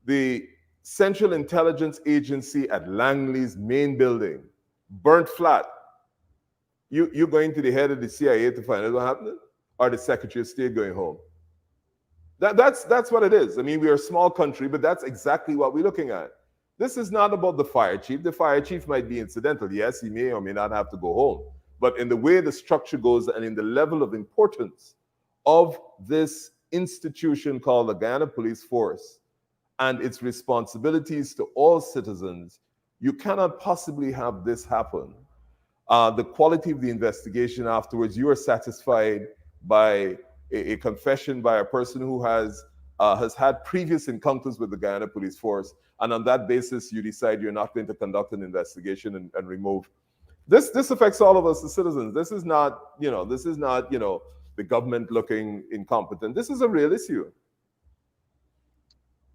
the Central Intelligence Agency at Langley's main building burnt flat. You going to the head of the CIA to find out what happened? Or the Secretary of State going home? That's what it is. I mean, we are a small country, but that's exactly what we're looking at. This is not about the fire chief. The fire chief might be incidental. Yes, he may or may not have to go home. But in the way the structure goes and in the level of importance of this institution called the Guyana Police Force and its responsibilities to all citizens, you cannot possibly have this happen. The quality of the investigation afterwards, you are satisfied by a confession by a person who has had previous encounters with the Guyana Police Force, and on that basis, you decide you're not going to conduct an investigation and remove. This affects all of us, the citizens. This is not, the government looking incompetent. This is a real issue.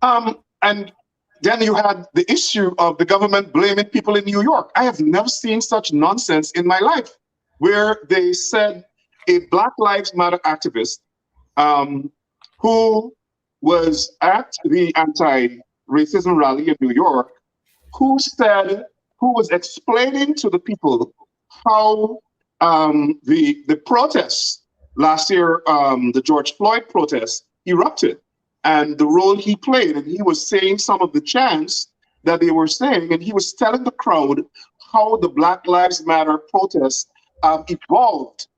And then you had the issue of the government blaming people in New York. I have never seen such nonsense in my life, where they said a Black Lives Matter activist who was at the anti-racism rally in New York, who was explaining to the people how the protests last year, the George Floyd protests, erupted, and the role he played. And he was saying some of the chants that they were saying, and he was telling the crowd how the Black Lives Matter protests evolved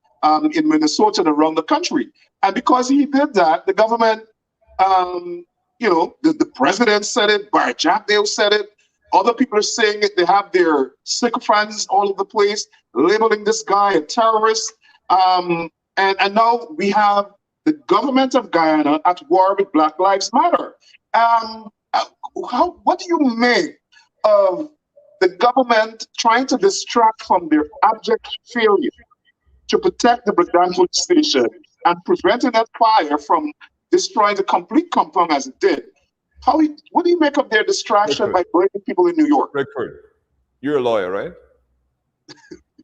in Minnesota and around the country. And because he did that, the government, the president said it, Bar Jackdale said it, other people are saying it, they have their sycophants all over the place, labeling this guy a terrorist. And now we have the government of Guyana at war with Black Lives Matter. What do you make of the government trying to distract from their abject failure to protect the Brickdam police station and preventing that fire from destroying the complete compound as it did. What do you make of their distraction by burning people in New York? Rickford, you're a lawyer, right?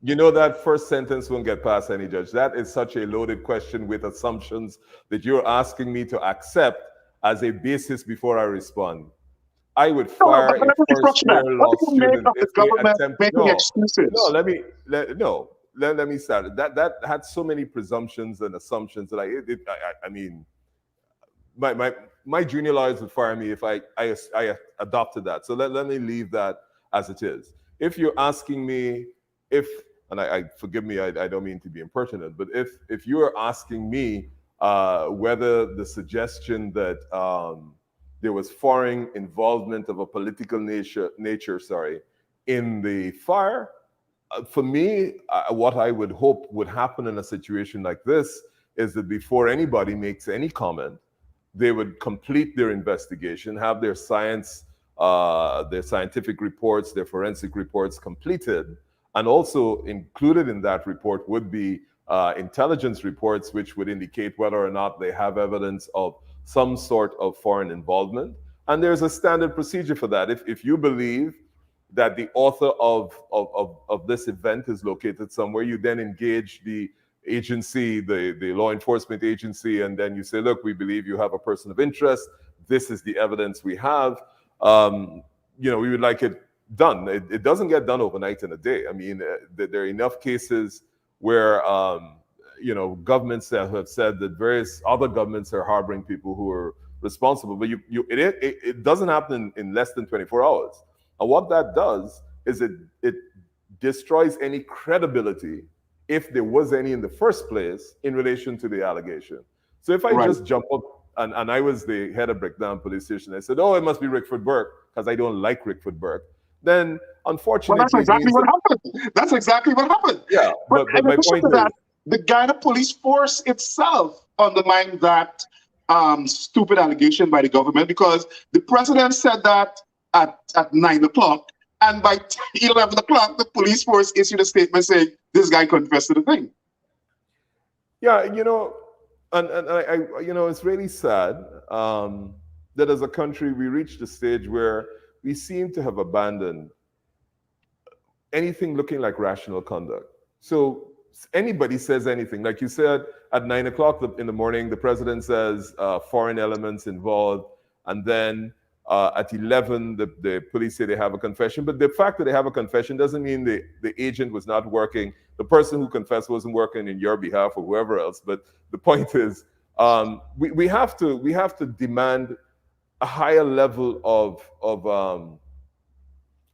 You know that first sentence won't get past any judge. That is such a loaded question with assumptions that you're asking me to accept as a basis before I respond. I would fire a first-year law student if they attempt. Let me start. That had so many presumptions and assumptions that I mean, my junior lawyers would fire me if I adopted that. So let me leave that as it is. If you're asking me and I forgive me, I don't mean to be impertinent, but if you are asking me whether the suggestion that there was foreign involvement of a political nature, in the fire, for me, what I would hope would happen in a situation like this is that before anybody makes any comment, they would complete their investigation, have their scientific reports, their forensic reports completed, and also included in that report would be intelligence reports, which would indicate whether or not they have evidence of some sort of foreign involvement. And there's a standard procedure for that. If you believe that the author of this event is located somewhere, you then engage the agency, the law enforcement agency, and then you say, look, we believe you have a person of interest. This is the evidence we have. We would like it done. It doesn't get done overnight in a day. I mean, there are enough cases where governments have said that various other governments are harboring people who are responsible, but it doesn't happen in less than 24 hours. And what that does is it destroys any credibility, if there was any in the first place, in relation to the allegation. So if I just jump up, and I was the head of Brickdam police station, I said, oh, it must be Rickford Burke, because I don't like Rickford Burke. Then, unfortunately, that's exactly what happened. That's exactly what happened. Yeah, but my point is, the Guyana police force itself undermined that stupid allegation by the government, because the president said that at 9 o'clock, and by 11 o'clock, the police force issued a statement saying this guy confessed to the thing. Yeah, and it's really sad that as a country we reached a stage where we seem to have abandoned anything looking like rational conduct. So anybody says anything, like you said, at 9 o'clock in the morning, the president says foreign elements involved, and then at 11, the police say they have a confession. But the fact that they have a confession doesn't mean the agent was not working. The person who confessed wasn't working in your behalf or whoever else. But the point is, we have to demand a higher level of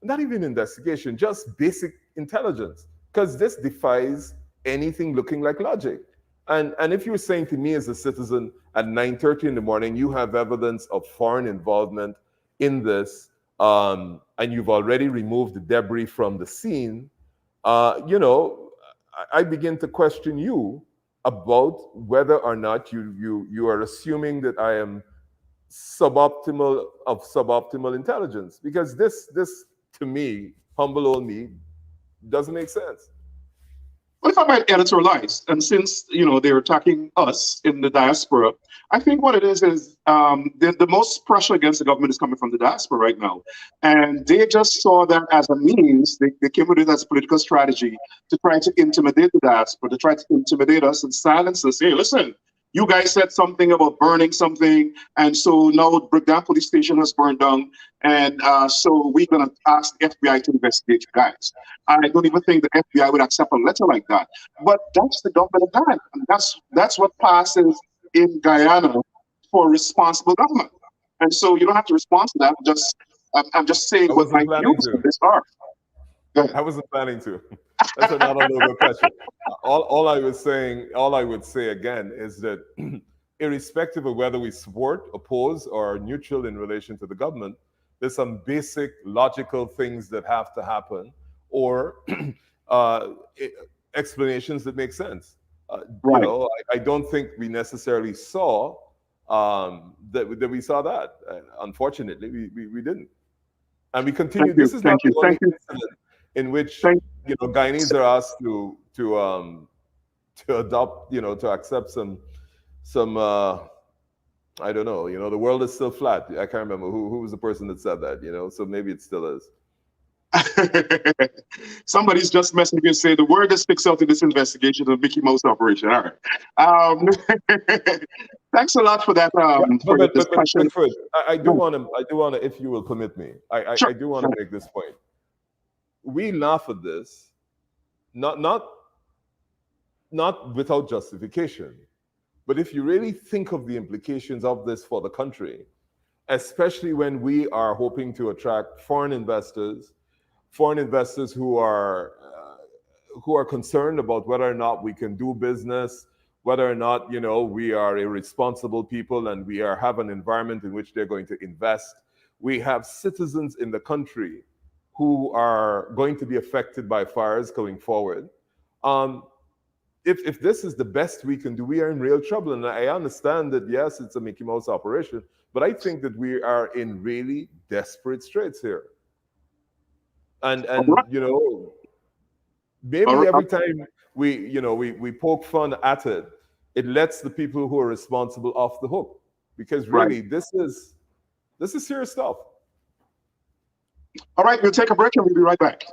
not even investigation, just basic intelligence, because this defies anything looking like logic. And if you're saying to me as a citizen at 9:30 in the morning, you have evidence of foreign involvement in this, and you've already removed the debris from the scene, I begin to question you about whether or not you are assuming that I am suboptimal intelligence, because this to me, humble old me, doesn't make sense. Well, if I might editorialize, and since they're attacking us in the diaspora, I think what it is the most pressure against the government is coming from the diaspora right now, and they just saw that as a means. They came with it as a political strategy to try to intimidate the diaspora, to try to intimidate us and silence us. Hey, listen, you guys said something about burning something, and so now Brickdam police station has burned down, and so we're going to ask the FBI to investigate you guys. I don't even think the FBI would accept a letter like that. But that's the government of Guyana, and that's what passes in Guyana for responsible government. And so you don't have to respond to that. I'm just saying what my views on this are. I wasn't planning to. That's another local question. All I would say again is that irrespective of whether we support, oppose, or are neutral in relation to the government, there's some basic logical things that have to happen, or explanations that make sense. Right. I don't think we necessarily saw that we saw that. Unfortunately, we didn't, and we continue. This is not the only incident in which Guyanese are asked to adopt, to accept some I don't know. The world is still flat. I can't remember who was the person that said that. So maybe it still is. Somebody's just messaging me and say the word that sticks out in this investigation is Mickey Mouse operation. All right. Thanks a lot for that. For the discussion. Rickford, I do want to, if you will permit me, Sure. I do want to make this point. We laugh at this, not without justification, but if you really think of the implications of this for the country, especially when we are hoping to attract foreign investors who are concerned about whether or not we can do business, whether or not we are a responsible people and we have an environment in which they're going to invest. We have citizens in the country who are going to be affected by fires going forward. If this is the best we can do, we are in real trouble. And I understand that, yes, it's a Mickey Mouse operation, but I think that we are in really desperate straits here. And maybe every time we poke fun at it, it lets the people who are responsible off the hook, because really this is serious stuff. All right, we'll take a break and we'll be right back.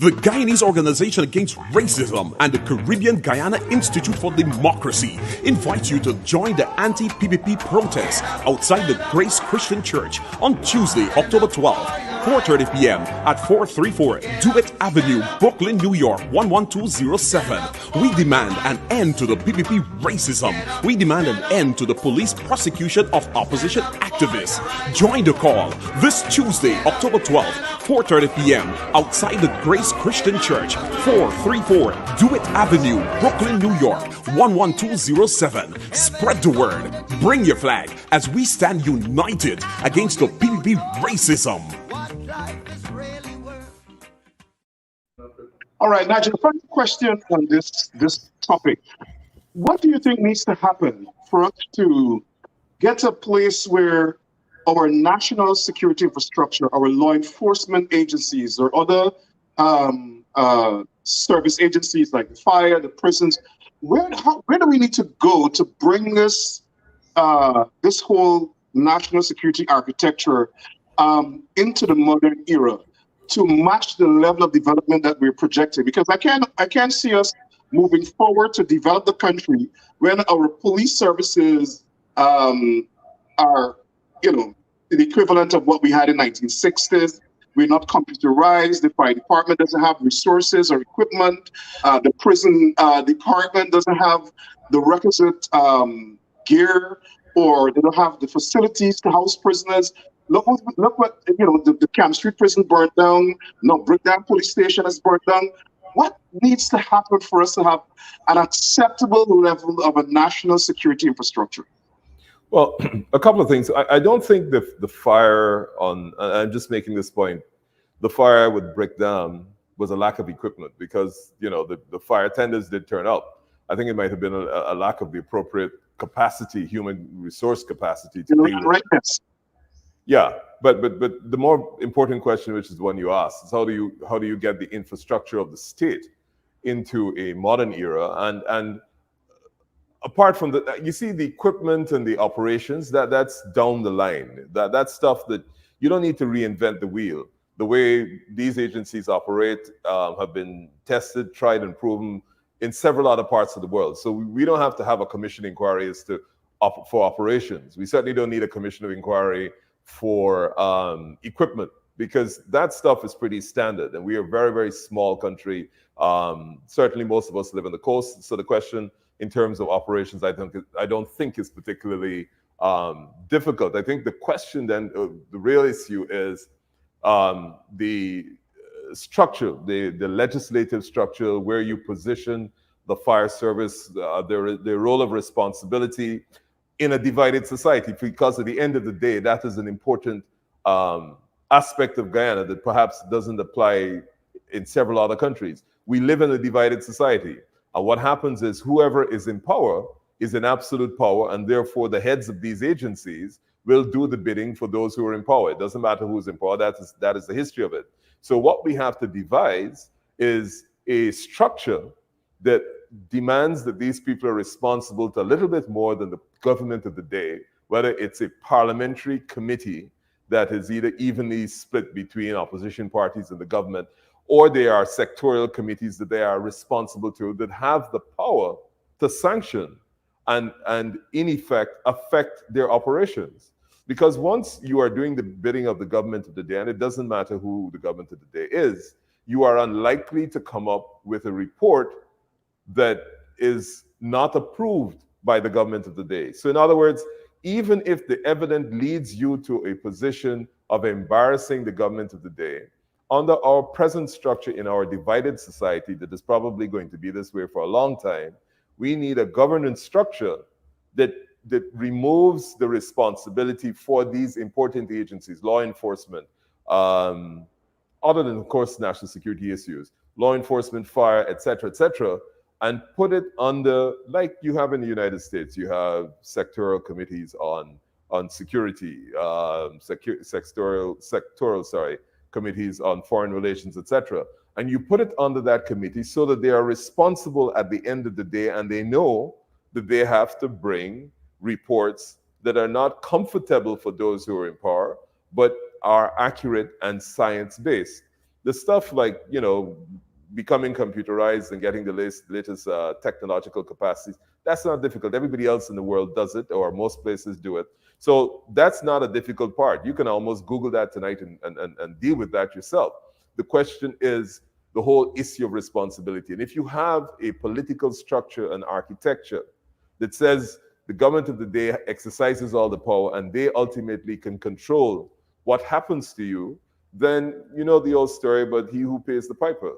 The Guyanese Organization Against Racism and the Caribbean Guyana Institute for Democracy invite you to join the anti-PPP protest outside the Grace Christian Church on Tuesday, October 12th, 4:30 p.m. at 434 Dewitt Avenue, Brooklyn, New York, 11207. We demand an end to the PPP racism. We demand an end to the police prosecution of opposition activists. Join the call this Tuesday, October 12th, 4:30 p.m. outside the Grace Christian Church, 434 Dewitt Avenue, Brooklyn, New York, 11207. Spread the word. Bring your flag as we stand united against the PPP racism. All right, Nigel, first question on this topic. What do you think needs to happen for us to get to a place where our national security infrastructure, our law enforcement agencies, or other service agencies like the fire, the prisons, where do we need to go to bring this whole national security architecture into the modern era to match the level of development that we're projecting? Because I can't see us moving forward to develop the country when our police services are, the equivalent of what we had in 1960s. We're not computerized. The fire department doesn't have resources or equipment. The prison department doesn't have the requisite gear, or they don't have the facilities to house prisoners. Look what the Camp Street prison burned down. No, Brickdam police station has burned down. What needs to happen for us to have an acceptable level of a national security infrastructure? Well, a couple of things. I don't think the fire on, I'm just making this point, the fire with Brickdam was a lack of equipment, because, the fire tenders did turn up. I think it might have been a lack of the appropriate capacity, human resource capacity to deal with it. Yeah, but the more important question, which is the one you asked, is how do you get the infrastructure of the state into a modern era? And apart from that, you see the equipment and the operations, that's down the line. That's stuff that you don't need to reinvent the wheel. The way these agencies operate have been tested, tried, and proven in several other parts of the world. So we don't have to have a commission inquiry as to for operations. We certainly don't need a commission of inquiry for equipment, because that stuff is pretty standard. And we are a very, very small country. Certainly most of us live on the coast. So the question in terms of operations, I don't think is particularly difficult. I think the question then, the real issue is the structure, the legislative structure, where you position the fire service, their role of responsibility in a divided society, because at the end of the day, that is an important aspect of Guyana that perhaps doesn't apply in several other countries. We live in a divided society. And what happens is whoever is in power is in absolute power, and therefore the heads of these agencies will do the bidding for those who are in power. It doesn't matter who's in power. That is the history of it. So what we have to devise is a structure that demands that these people are responsible to a little bit more than the government of the day, whether it's a parliamentary committee that is either evenly split between opposition parties and the government, or they are sectorial committees that they are responsible to, that have the power to sanction and in effect affect their operations. Because once you are doing the bidding of the government of the day, and it doesn't matter who the government of the day is, you are unlikely to come up with a report that is not approved by the government of the day. So in other words, even if the evidence leads you to a position of embarrassing the government of the day, under our present structure in our divided society that is probably going to be this way for a long time, we need a governance structure that removes the responsibility for these important agencies, law enforcement, other than, of course, national security issues, law enforcement, fire, et cetera, and put it under, like you have in the United States, you have sectoral committees on security, sectoral committees on foreign relations, etc. And you put it under that committee so that they are responsible at the end of the day, and they know that they have to bring reports that are not comfortable for those who are in power, but are accurate and science-based. The stuff like, becoming computerized and getting the latest technological capacities, that's not difficult. Everybody else in the world does it, or most places do it. So that's not a difficult part. You can almost Google that tonight and deal with that yourself. The question is the whole issue of responsibility. And if you have a political structure and architecture that says the government of the day exercises all the power and they ultimately can control what happens to you, then you know the old story about he who pays the piper.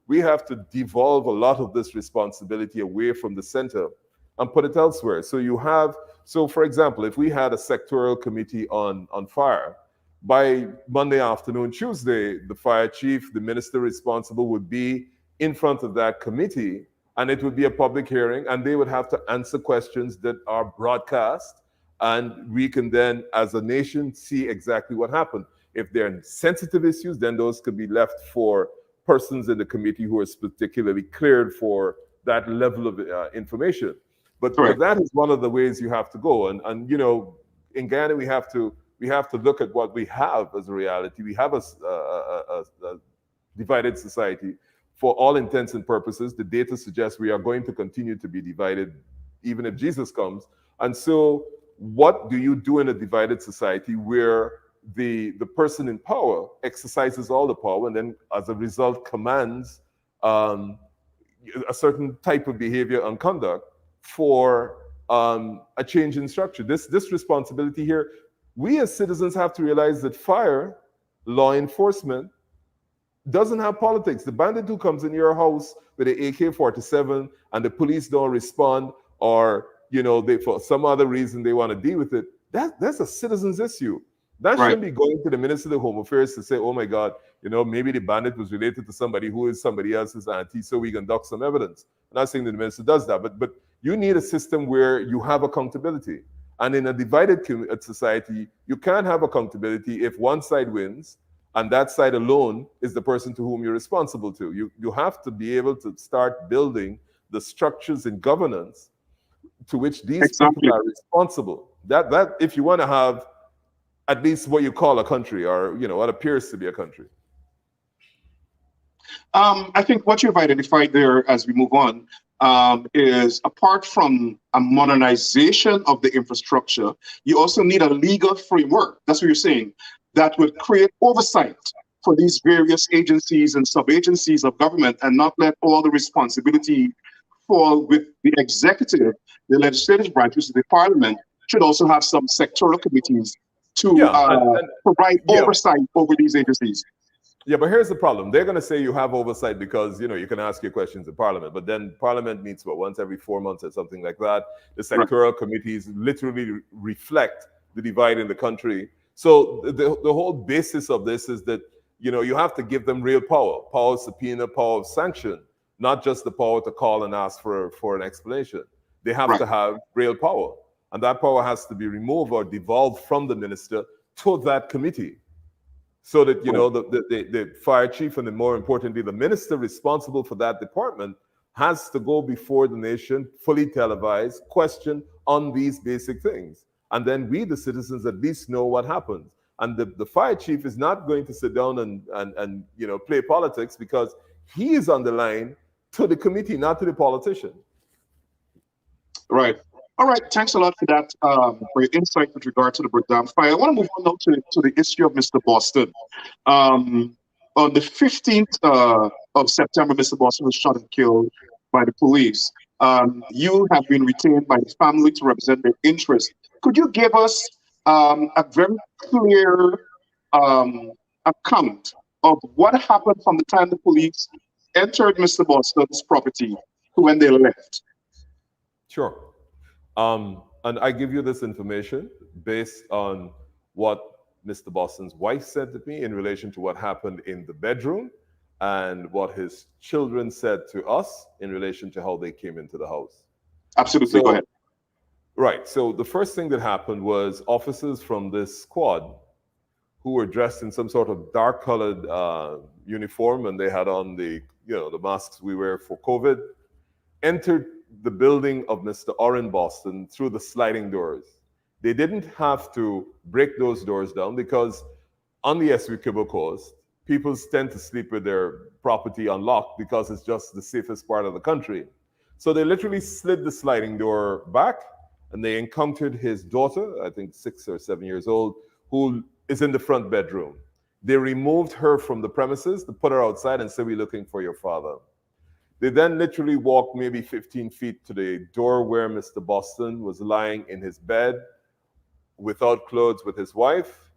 We have to devolve a lot of this responsibility away from the center and put it elsewhere. So for example, if we had a sectoral committee on fire, by Monday afternoon, Tuesday, the fire chief, the minister responsible would be in front of that committee, and it would be a public hearing, and they would have to answer questions that are broadcast, and we can then, as a nation, see exactly what happened. If there are sensitive issues, then those could be left for persons in the committee who are particularly cleared for that level of information. But that is one of the ways you have to go. And in Guyana, we have to look at what we have as a reality. We have a divided society. For all intents and purposes, the data suggests we are going to continue to be divided even if Jesus comes. And so what do you do in a divided society where the person in power exercises all the power and then as a result commands a certain type of behavior and conduct for a change in structure? This responsibility here, we as citizens have to realize that fire, law enforcement, doesn't have politics. The bandit who comes in your house with an AK-47 and the police don't respond, or they for some other reason they want to deal with it, that's a citizen's issue. That shouldn't be going to the Minister of Home Affairs to say, oh my God, maybe the bandit was related to somebody who is somebody else's auntie, so we conduct some evidence. I'm not saying that the minister does that, but you need a system where you have accountability. And in a divided society, you can't have accountability if one side wins and that side alone is the person to whom you're responsible to. You have to be able to start building the structures and governance to which these Exactly. people are responsible. That if you want to have at least what you call a country, or what appears to be a country. I think what you've identified there as we move on is, apart from a modernization of the infrastructure, you also need a legal framework. That's what you're saying, that would create oversight for these various agencies and sub-agencies of government, and not let all the responsibility fall with the executive. The legislative branch, which is the parliament, should also have some sectoral committees to provide oversight over these agencies. Yeah, but here's the problem. They're going to say you have oversight because, you can ask your questions in Parliament. But then Parliament meets, once every 4 months or something like that. The sectoral committees literally reflect the divide in the country. So the whole basis of this is that, you have to give them real power. Power of subpoena, power of sanction, not just the power to call and ask for an explanation. They have to have real power. And that power has to be removed or devolved from the minister to that committee. So that, the fire chief and, more importantly, the minister responsible for that department has to go before the nation, fully televised, question on these basic things. And then we, the citizens, at least know what happens. And the fire chief is not going to sit down and play politics, because he is on the line to the committee, not to the politician. Right. All right, thanks a lot for that, for your insight with regard to the Brickdam fire. I want to move on now to the issue of Mr. Boston. On the 15th of September, Mr. Boston was shot and killed by the police. You have been retained by the family to represent their interests. Could you give us a very clear account of what happened from the time the police entered Mr. Boston's property to when they left? Sure. And I give you this information based on what Mr. Boston's wife said to me in relation to what happened in the bedroom, and what his children said to us in relation to how they came into the house. Absolutely, go ahead. Right, so the first thing that happened was officers from this squad, who were dressed in some sort of dark-colored uniform, and they had on the masks we wear for COVID, entered the building of Mr. Orin Boston through the sliding doors. They didn't have to break those doors down, because on the Essequibo coast, people tend to sleep with their property unlocked because it's just the safest part of the country. So they literally slid the sliding door back, and they encountered his daughter, I think 6 or 7 years old, who is in the front bedroom. They removed her from the premises to put her outside and say, "We're looking for your father." They then literally walked maybe 15 feet to the door where Mr. Boston was lying in his bed without clothes with his wife.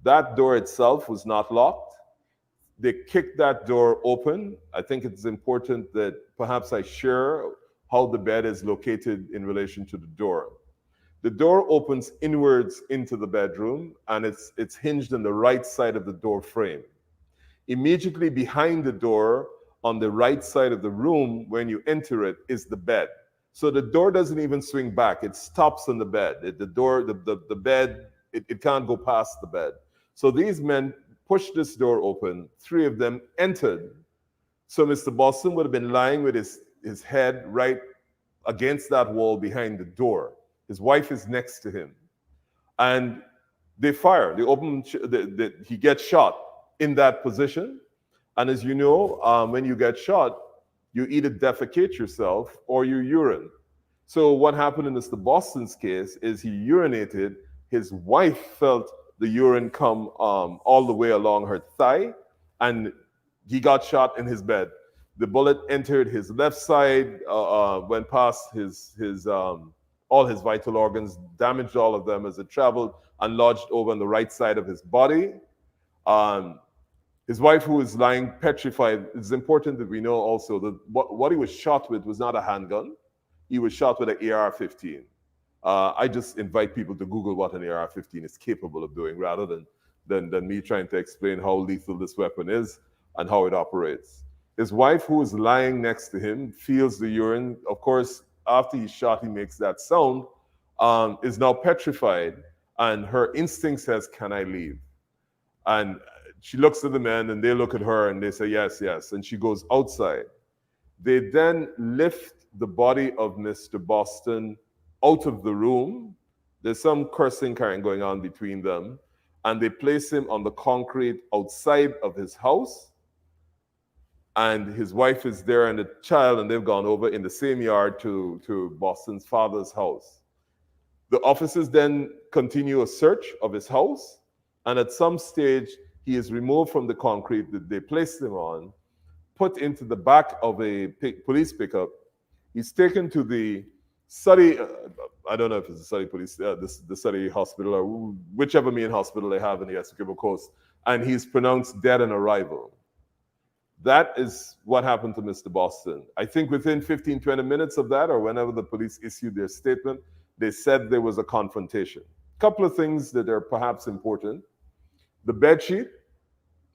That door itself was not locked. They kicked that door open. I think it's important that perhaps I share how the bed is located in relation to the door. The door opens inwards into the bedroom, and it's hinged on the right side of the door frame. Immediately behind the door, on the right side of the room, when you enter it, is the bed. So the door doesn't even swing back. It stops on the bed. The bed, it can't go past the bed. So these men pushed this door open. 3 of them entered. So Mr. Boston would have been lying with his head right against that wall behind the door. His wife is next to him. And they fire. They open, he gets shot in that position. And as you know, when you get shot, you either defecate yourself or you urine. So what happened in Mr. Boston's case is he urinated. His wife felt the urine come all the way along her thigh, and he got shot in his bed. The bullet entered his left side, went past all his vital organs, damaged all of them as it traveled, and lodged over on the right side of his body. His wife, who is lying petrified, it's important that we know also that what he was shot with was not a handgun. He was shot with an AR-15. I just invite people to Google what an AR-15 is capable of doing, rather than me trying to explain how lethal this weapon is and how it operates. His wife, who is lying next to him, feels the urine. Of course, after he's shot, he makes that sound, is now petrified, and her instinct says, "Can I leave?" And she looks at the men, and they look at her, and they say, "Yes, yes." And she goes outside. They then lift the body of Mr. Boston out of the room. There's some cursing going on between them. And they place him on the concrete outside of his house. And his wife is there and the child, and they've gone over in the same yard to Boston's father's house. The officers then continue a search of his house. And at some stage, he is removed from the concrete that they placed him on, put into the back of a police pickup. He's taken to the Surrey, I don't know if it's the Surrey police, the Surrey hospital, or whichever main hospital they have in the Essequibo coast, and he's pronounced dead on arrival. That is what happened to Mr. Boston. I think within 15, 20 minutes of that, or whenever the police issued their statement, they said there was a confrontation. A couple of things that are perhaps important. The bedsheet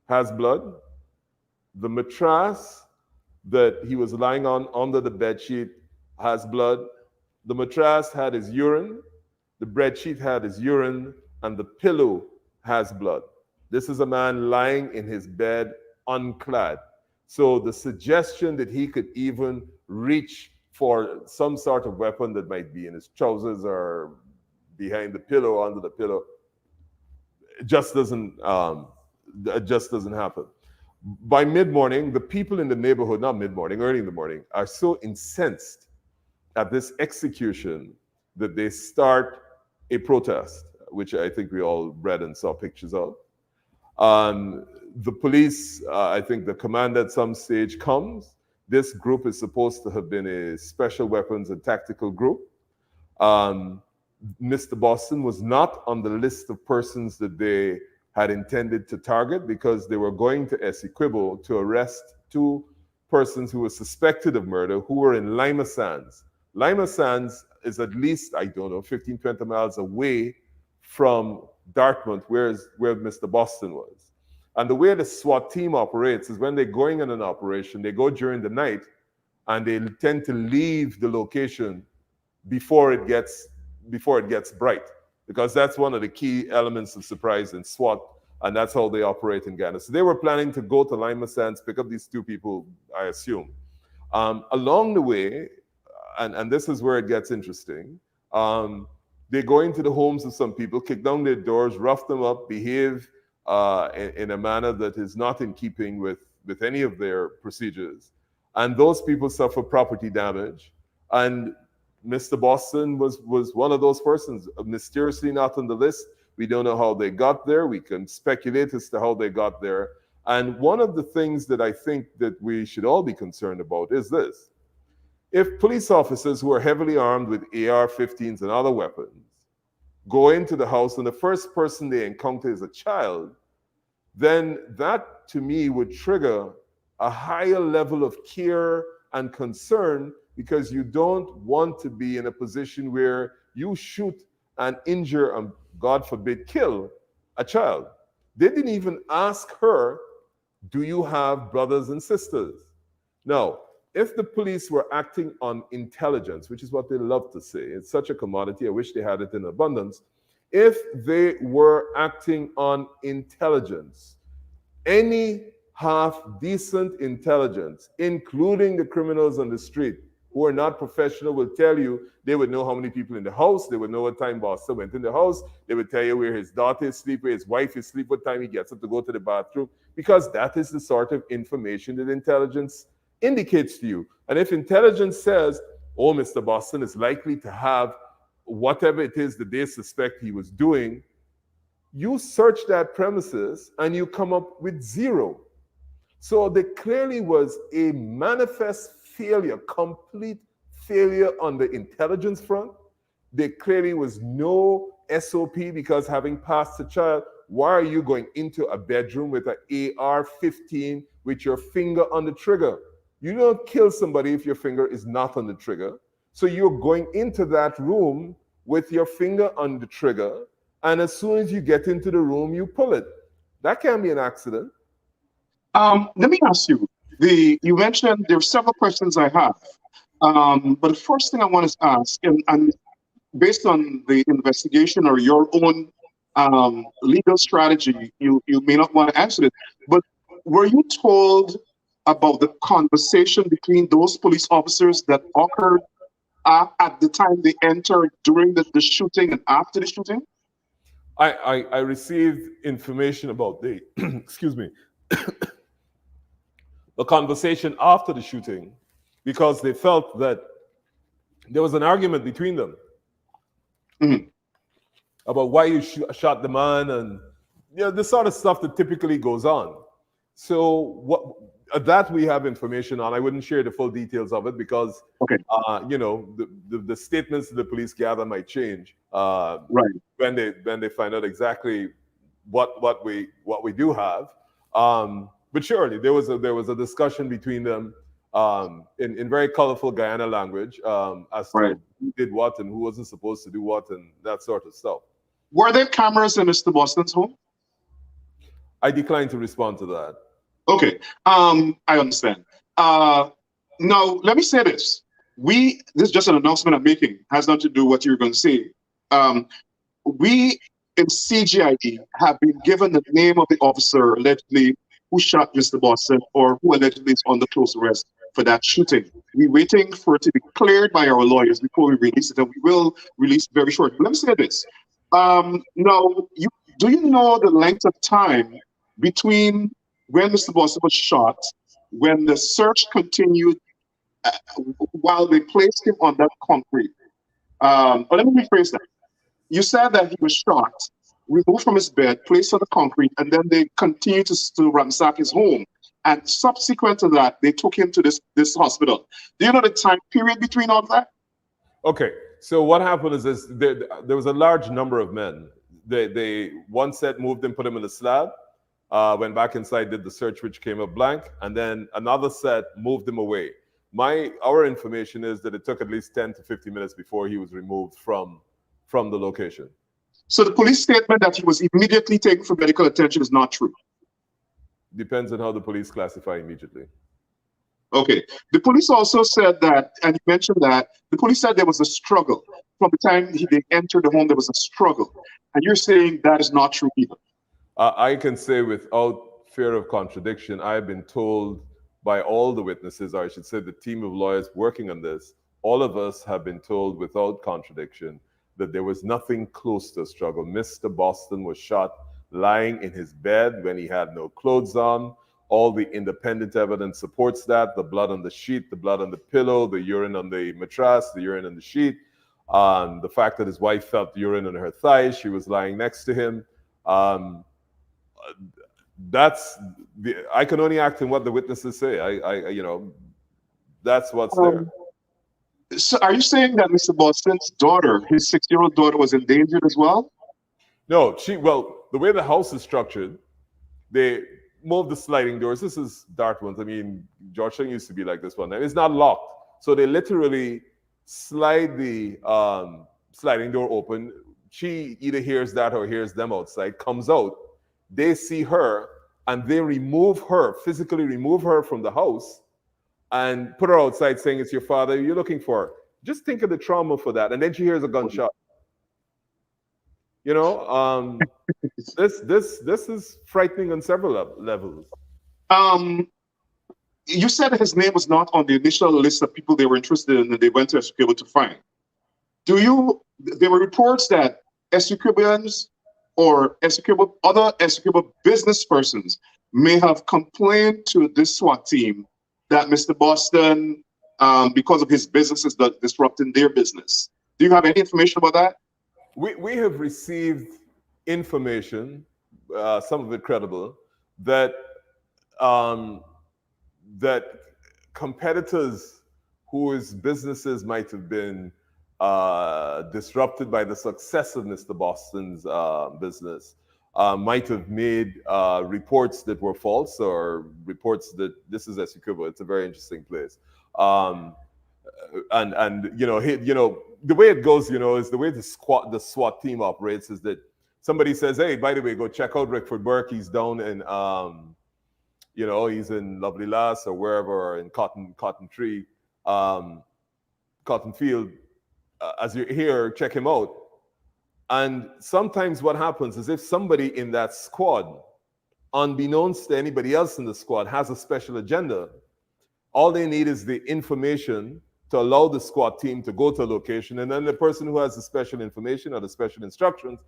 has blood. The mattress that he was lying on under the bedsheet has blood. The mattress had his urine, the bedsheet had his urine, and the pillow has blood. This is a man lying in his bed unclad. So the suggestion that he could even reach for some sort of weapon that might be in his trousers or behind the pillow, or under the pillow, it just doesn't happen. By mid-morning, the people in the neighborhood, not mid-morning, early in the morning, are so incensed at this execution that they start a protest, which I think we all read and saw pictures of. The police, I think the commander at some stage comes. This group is supposed to have been a special weapons and tactical group. Mr. Boston was not on the list of persons that they had intended to target, because they were going to Essequibo to arrest two persons who were suspected of murder, who were in Lima Sands. Lima Sands is at least, 15, 20 miles away from Dartmouth, where Mr. Boston was. And the way the SWAT team operates is when they're going on an operation, they go during the night, and they tend to leave the location before it gets bright, because that's one of the key elements of surprise in SWAT, and that's how they operate in Guyana. So they were planning to go to Lima Sands, pick up these two people, I assume. Along the way, and this is where it gets interesting, they go into the homes of some people, kick down their doors, rough them up, behave in a manner that is not in keeping with any of their procedures. And those people suffer property damage. And Mr. Boston was one of those persons, mysteriously not on the list. We don't know how they got there. We can speculate as to how they got there. And one of the things that I think that we should all be concerned about is this. If police officers who are heavily armed with AR-15s and other weapons go into the house and the first person they encounter is a child, then that, to me, would trigger a higher level of care and concern, because you don't want to be in a position where you shoot and injure and, God forbid, kill a child. They didn't even ask her, do you have brothers and sisters? Now, if the police were acting on intelligence, which is what they love to say, it's such a commodity, I wish they had it in abundance. If they were acting on intelligence, any half-decent intelligence, including the criminals on the street who are not professional, will tell you they would know how many people in the house, they would know what time Boston went in the house, they would tell you where his daughter is asleep, where his wife is asleep, what time he gets up to go to the bathroom, because that is the sort of information that intelligence indicates to you. And if intelligence says, oh, Mr. Boston is likely to have whatever it is that they suspect he was doing, you search that premises and you come up with zero. So there clearly was a manifest failure, complete failure on the intelligence front. There clearly was no SOP, because having passed a child, why are you going into a bedroom with an AR-15 with your finger on the trigger? You don't kill somebody if your finger is not on the trigger. So you're going into that room with your finger on the trigger, and as soon as you get into the room, you pull it. That can't be an accident. Let me ask you, You mentioned there are several questions I have, but the first thing I want to ask, and based on the investigation or your own legal strategy, you may not want to answer it, but were you told about the conversation between those police officers that occurred at the time they entered, during the shooting, and after the shooting? I received information about the excuse me, the conversation after the shooting, because they felt that there was an argument between them Mhm. about why you shot the man, and the sort of stuff that typically goes on. So that we have information on. I wouldn't share the full details of it because Okay. The statements that the police gather might change Right. when they find out exactly what we do have. But surely there was a discussion between them in very colorful Guyana language as Right. to who did what and who wasn't supposed to do what and that sort of stuff. Were there cameras in Mr. Boston's home? I decline to respond to that. Okay, I understand. Now, let me say this. This is just an announcement I'm making. Has nothing to do with what you're going to say. We in CGIE have been given the name of the officer allegedly who shot Mr. Boston, or who allegedly is under close arrest for that shooting. We're waiting for it to be cleared by our lawyers before we release it, and we will release it very shortly. Let me say this. Now, do you know the length of time between when Mr. Boston was shot, when the search continued, while they placed him on that concrete? But let me rephrase that. You said that he was shot, removed from his bed, placed on the concrete, and then they continued to ransack his home. And subsequent to that, they took him to this hospital. Do you know the time period between all that? Okay, so what happened is this: there was a large number of men. One set moved him, put him in the slab, went back inside, did the search, which came up blank, and then another set moved him away. Our information is that it took at least 10 to 50 minutes before he was removed from the location. So the police statement that he was immediately taken for medical attention is not true? Depends on how the police classify immediately. Okay. The police also said that, and you mentioned that, the police said there was a struggle. From the time they entered the home, there was a struggle. And you're saying that is not true either? I can say without fear of contradiction, I've been told by all the witnesses, or I should say the team of lawyers working on this, all of us have been told without contradiction that there was nothing close to a struggle. Mr. Boston was shot lying in his bed when he had no clothes on. All the independent evidence supports that. The blood on the sheet, the blood on the pillow, the urine on the mattress, the urine on the sheet. The fact that his wife felt the urine on her thighs, she was lying next to him. I can only act in what the witnesses say. That's what's there. So are you saying that Mr. Boston's daughter, his 6-year-old daughter, was endangered as well? No, the way the house is structured, they move the sliding doors. This is Dart ones. I mean, Georgetown used to be like this one. It's not locked. So they literally slide the sliding door open. She either hears that or hears them outside, comes out. They see her and they physically remove her from the house and put her outside saying, "It's your father you're looking for." Just think of the trauma for that. And then she hears a gunshot. This is frightening on several levels. You said that his name was not on the initial list of people they were interested in and they went to Essequibo to find. There were reports that Essequiboans or other Essequibo business persons may have complained to this SWAT team that Mr. Boston, because of his businesses, that disrupting their business. Do you have any information about that? We have received information, some of it credible, that competitors whose businesses might have been disrupted by the success of Mr. Boston's business might have made reports that were false, or reports that this is Essequibo. It's a very interesting place. The way it goes, is the way the SWAT team operates is that somebody says, "Hey, by the way, go check out Rickford Burke. He's down in he's in Lovely Lass or wherever, or in Cotton Tree, Cotton Field. As you're here, check him out. And sometimes what happens is if somebody in that squad, unbeknownst to anybody else in the squad, has a special agenda, all they need is the information to allow the squad team to go to a location, and then the person who has the special information or the special instructions,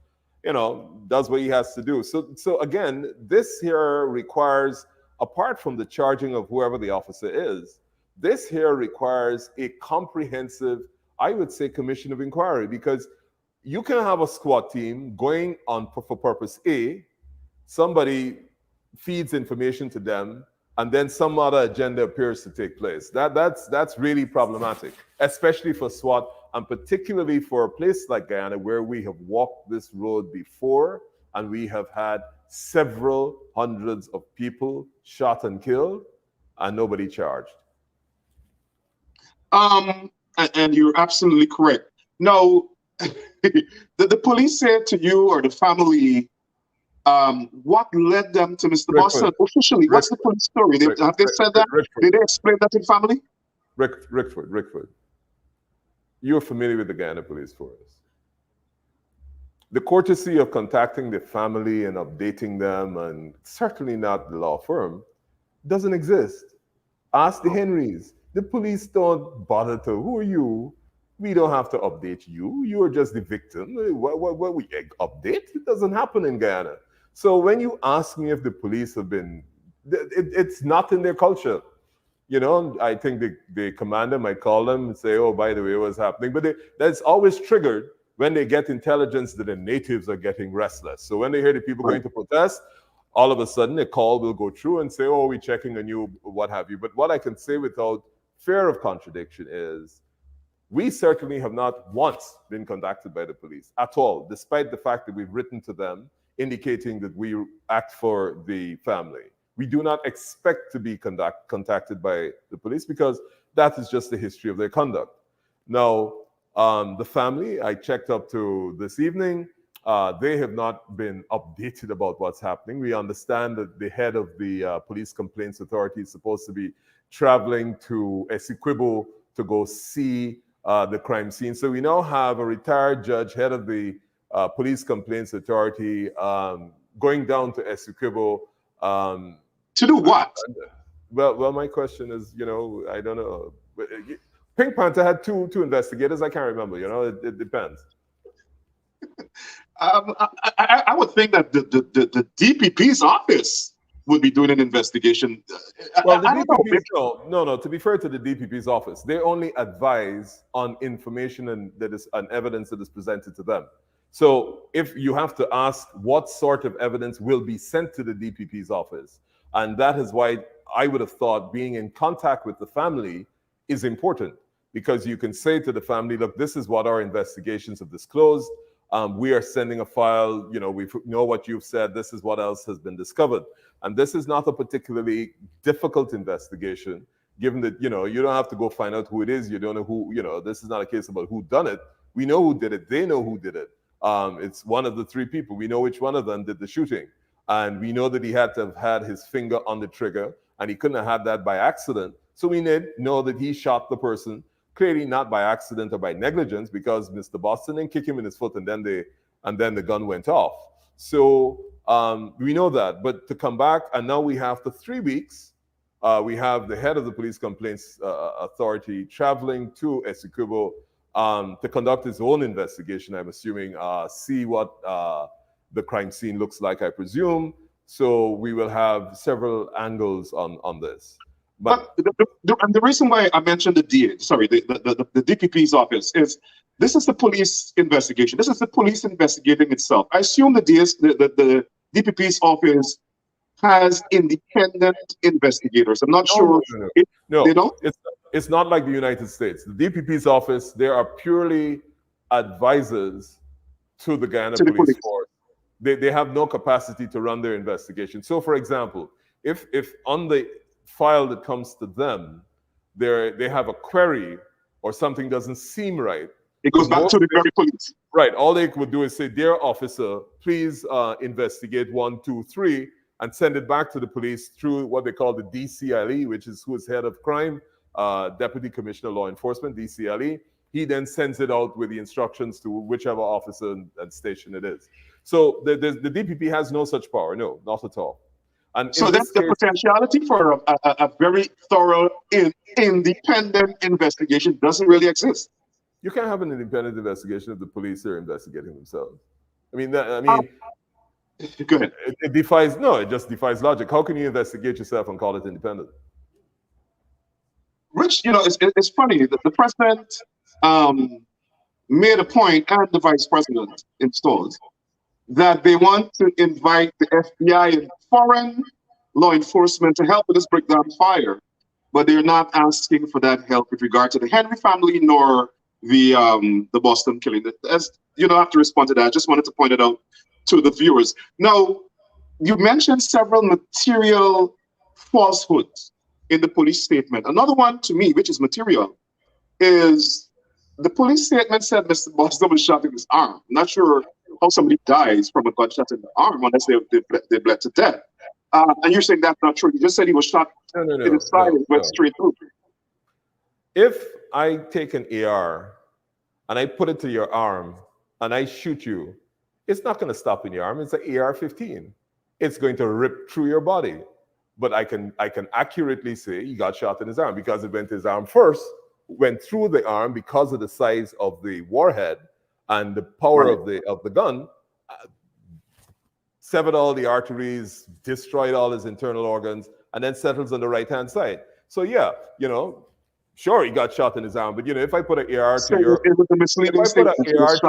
does what he has to do. So again, this here requires, apart from the charging of whoever the officer is, this here requires a comprehensive, I would say, commission of inquiry, because you can have a squad team going on for purpose A, somebody feeds information to them, and then some other agenda appears to take place. That's really problematic, especially for SWAT, and particularly for a place like Guyana, where we have walked this road before, and we have had several hundreds of people shot and killed, and nobody charged. And you're absolutely correct. Now, the police said to you or the family, what led them to Mr. Boston officially? What's the police story? Have they said that? Did they explain that to the family? Rickford, you're familiar with the Guyana Police Force. The courtesy of contacting the family and updating them, and certainly not the law firm, doesn't exist. Ask the Henrys. The police don't bother to, who are you? We don't have to update you. You're just the victim. What we update? It doesn't happen in Guyana. So when you ask me if the police have been, it's not in their culture. I think the commander might call them and say, oh, by the way, what's happening? But that's always triggered when they get intelligence that the natives are getting restless. So when they hear the people going to protest, all of a sudden a call will go through and say, oh, we're checking on you, what have you. But what I can say without fear of contradiction is, we certainly have not once been contacted by the police at all, despite the fact that we've written to them indicating that we act for the family. We do not expect to be contacted by the police, because that is just the history of their conduct. Now, the family, I checked up to this evening, they have not been updated about what's happening. We understand that the head of the Police Complaints Authority is supposed to be traveling to Essequibo to go see the crime scene. So we now have a retired judge, head of the Police Complaints Authority, going down to Essequibo. To do what? Well, my question is, I don't know. Pink Panther had two investigators. I can't remember. It depends. I would think that the DPP's office would be doing an investigation. Well, the DPP, no. To be fair to the DPP's office, they only advise on information and evidence that is presented to them. So if you have to ask what sort of evidence will be sent to the DPP's office, and that is why I would have thought being in contact with the family is important, because you can say to the family, look, this is what our investigations have disclosed. We are sending a file, we know what you've said, this is what else has been discovered. And this is not a particularly difficult investigation, given that, you don't have to go find out who it is, you don't know who, this is not a case about who done it. We know who did it, they know who did it. It's one of the three people. We know which one of them did the shooting. And we know that he had to have had his finger on the trigger, and he couldn't have had that by accident. So we know that he shot the person, clearly not by accident or by negligence, because Mr. Boston didn't kick him in his foot and then the gun went off. So we know that. But to come back, and now we have the 3 weeks, we have the head of the Police Complaints Authority traveling to Essequibo to conduct his own investigation, I'm assuming, see what the crime scene looks like, I presume. So we will have several angles on this. But the reason why I mentioned the DPP's office is this is the police investigation. This is the police investigating itself. I assume the DPP's office has independent investigators. I'm not sure. No, they don't? It's not like the United States. The DPP's office, they are purely advisors to the Guyana Police Force. They have no capacity to run their investigation. So, for example, if on the file that comes to them, they have a query or something doesn't seem right, it goes back to the very police. Right. All they would do is say, dear officer, please investigate 1, 2, 3. and send it back to the police through what they call the DCLE, which is who is head of crime, Deputy Commissioner of Law Enforcement, DCLE. He then sends it out with the instructions to whichever officer and station it is. So the DPP has no such power, no, not at all. And so that's the potentiality for a very thorough, independent investigation doesn't really exist. You can't have an independent investigation if the police are investigating themselves. I mean, go ahead. It just defies logic. How can you investigate yourself and call it independent? Rich, it's funny that the president made a point, and the vice president installed, that they want to invite the FBI and foreign law enforcement to help with this Brickdam fire, but they're not asking for that help with regard to the Henry family nor the Boston killing. As you don't have to respond to that. I just wanted to point it out to the viewers. Now, you mentioned several material falsehoods in the police statement. Another one to me, which is material, is the police statement said Mr. Boston was shot in his arm. I'm not sure how somebody dies from a gunshot in the arm unless they bled to death. And you're saying that's not true. You just said he was shot in his side and went straight through. If I take an AR and I put it to your arm and I shoot you, it's not going to stop in your arm. It's an AR-15. It's going to rip through your body. But I can accurately say he got shot in his arm because it went to his arm first, went through the arm because of the size of the warhead and the power of the gun, severed all the arteries, destroyed all his internal organs, and then settles on the right-hand side. So yeah, sure, he got shot in his arm, but if I put an AR to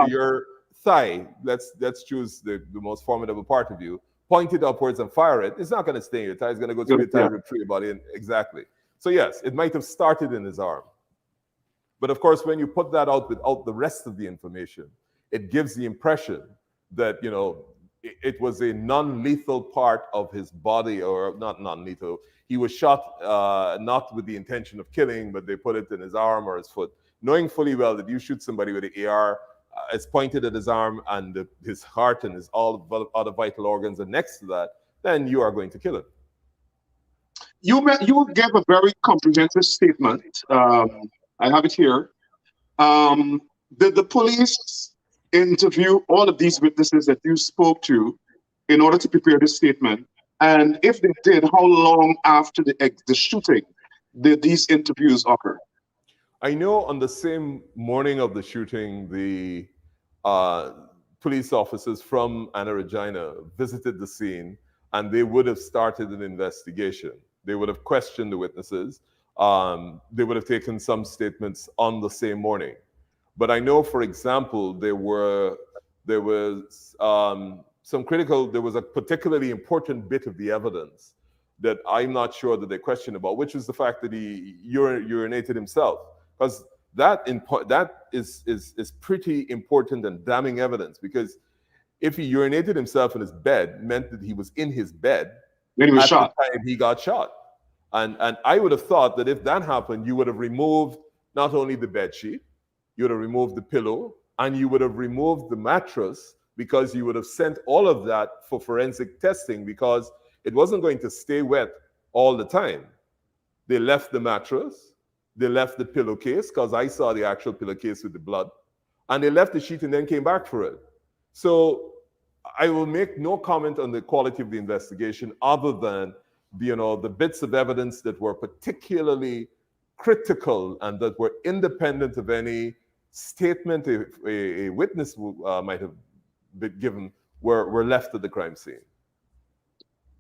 your thigh, let's choose the most formidable part of you, point it upwards and fire it, it's not going to stay in your thigh, it's going to go through your thigh, rip through your body, and exactly. So yes, it might have started in his arm. But of course, when you put that out without the rest of the information, it gives the impression that, it was a non-lethal part of his body, or not non-lethal. He was shot not with the intention of killing, but they put it in his arm or his foot, knowing fully well that you shoot somebody with an AR, it's pointed at his arm and his heart and his all other vital organs are next to that, then you are going to kill him. You gave a very comprehensive statement. I have it here. Did the police interview all of these witnesses that you spoke to in order to prepare this statement? And if they did, how long after the shooting did these interviews occur? I know on the same morning of the shooting, the police officers from Anna Regina visited the scene, and they would have started an investigation. They would have questioned the witnesses. They would have taken some statements on the same morning. But I know, for example, there was a particularly important bit of the evidence that I'm not sure that they questioned about, which is the fact that he urinated himself. Because that is pretty important and damning evidence, because if he urinated himself in his bed, meant that he was in his bed when he was shot. The time he got shot. And I would have thought that if that happened, you would have removed not only the bed sheet, you would have removed the pillow, and you would have removed the mattress, because you would have sent all of that for forensic testing, because it wasn't going to stay wet all the time. They left the mattress, they left the pillowcase, because I saw the actual pillowcase with the blood, and they left the sheet and then came back for it. So I will make no comment on the quality of the investigation other than the bits of evidence that were particularly critical and that were independent of any statement a witness might have been given were left at the crime scene.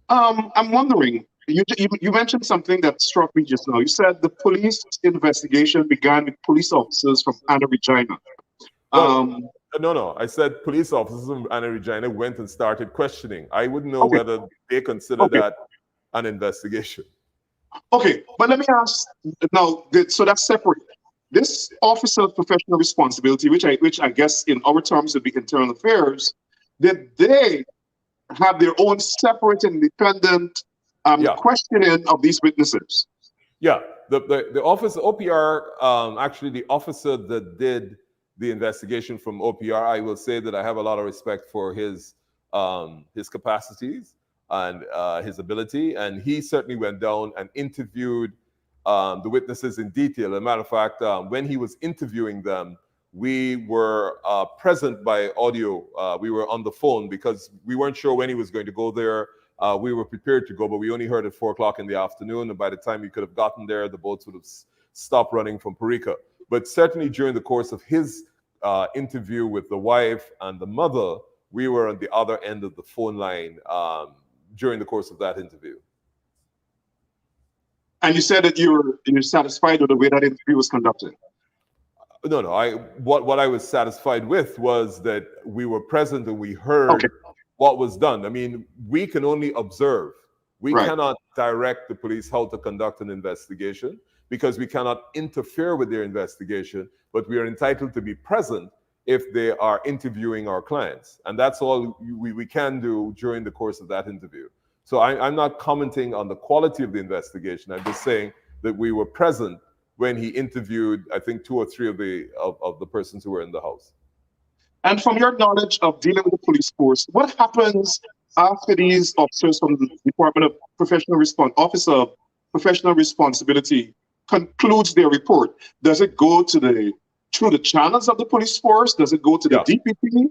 I'm wondering, you mentioned something that struck me just now. You said the police investigation began with police officers from Anna Regina. No. I said police officers from Anna Regina went and started questioning. I wouldn't know whether they consider that an investigation. Okay, but let me ask now. So that's separate. This officer of professional responsibility, which I guess in our terms would be internal affairs, did they have their own separate and independent questioning of these witnesses? Yeah, the office OPR, actually the officer that did the investigation from OPR, I will say that I have a lot of respect for his capacities. and his ability. And he certainly went down and interviewed the witnesses in detail. As a matter of fact, when he was interviewing them, we were present by audio. We were on the phone because we weren't sure when he was going to go there. We were prepared to go, but we only heard at 4 o'clock in the afternoon. And by the time we could have gotten there, the boats would have stopped running from Parika. But certainly during the course of his interview with the wife and the mother, we were on the other end of the phone line during the course of that interview. And you said that you're satisfied with the way that interview was conducted. No. What I was satisfied with was that we were present and we heard what was done. I mean, we can only observe. We cannot direct the police how to conduct an investigation because we cannot interfere with their investigation, but we are entitled to be present if they are interviewing our clients. And that's all we can do during the course of that interview. So I'm not commenting on the quality of the investigation. I'm just saying that we were present when he interviewed, I think, 2 or 3 of the persons who were in the house. And from your knowledge of dealing with the police force, what happens after these officers from the Department of Professional Office of Professional Responsibility concludes their report? Does it go to through the channels of the police force? Does it go to the DPP?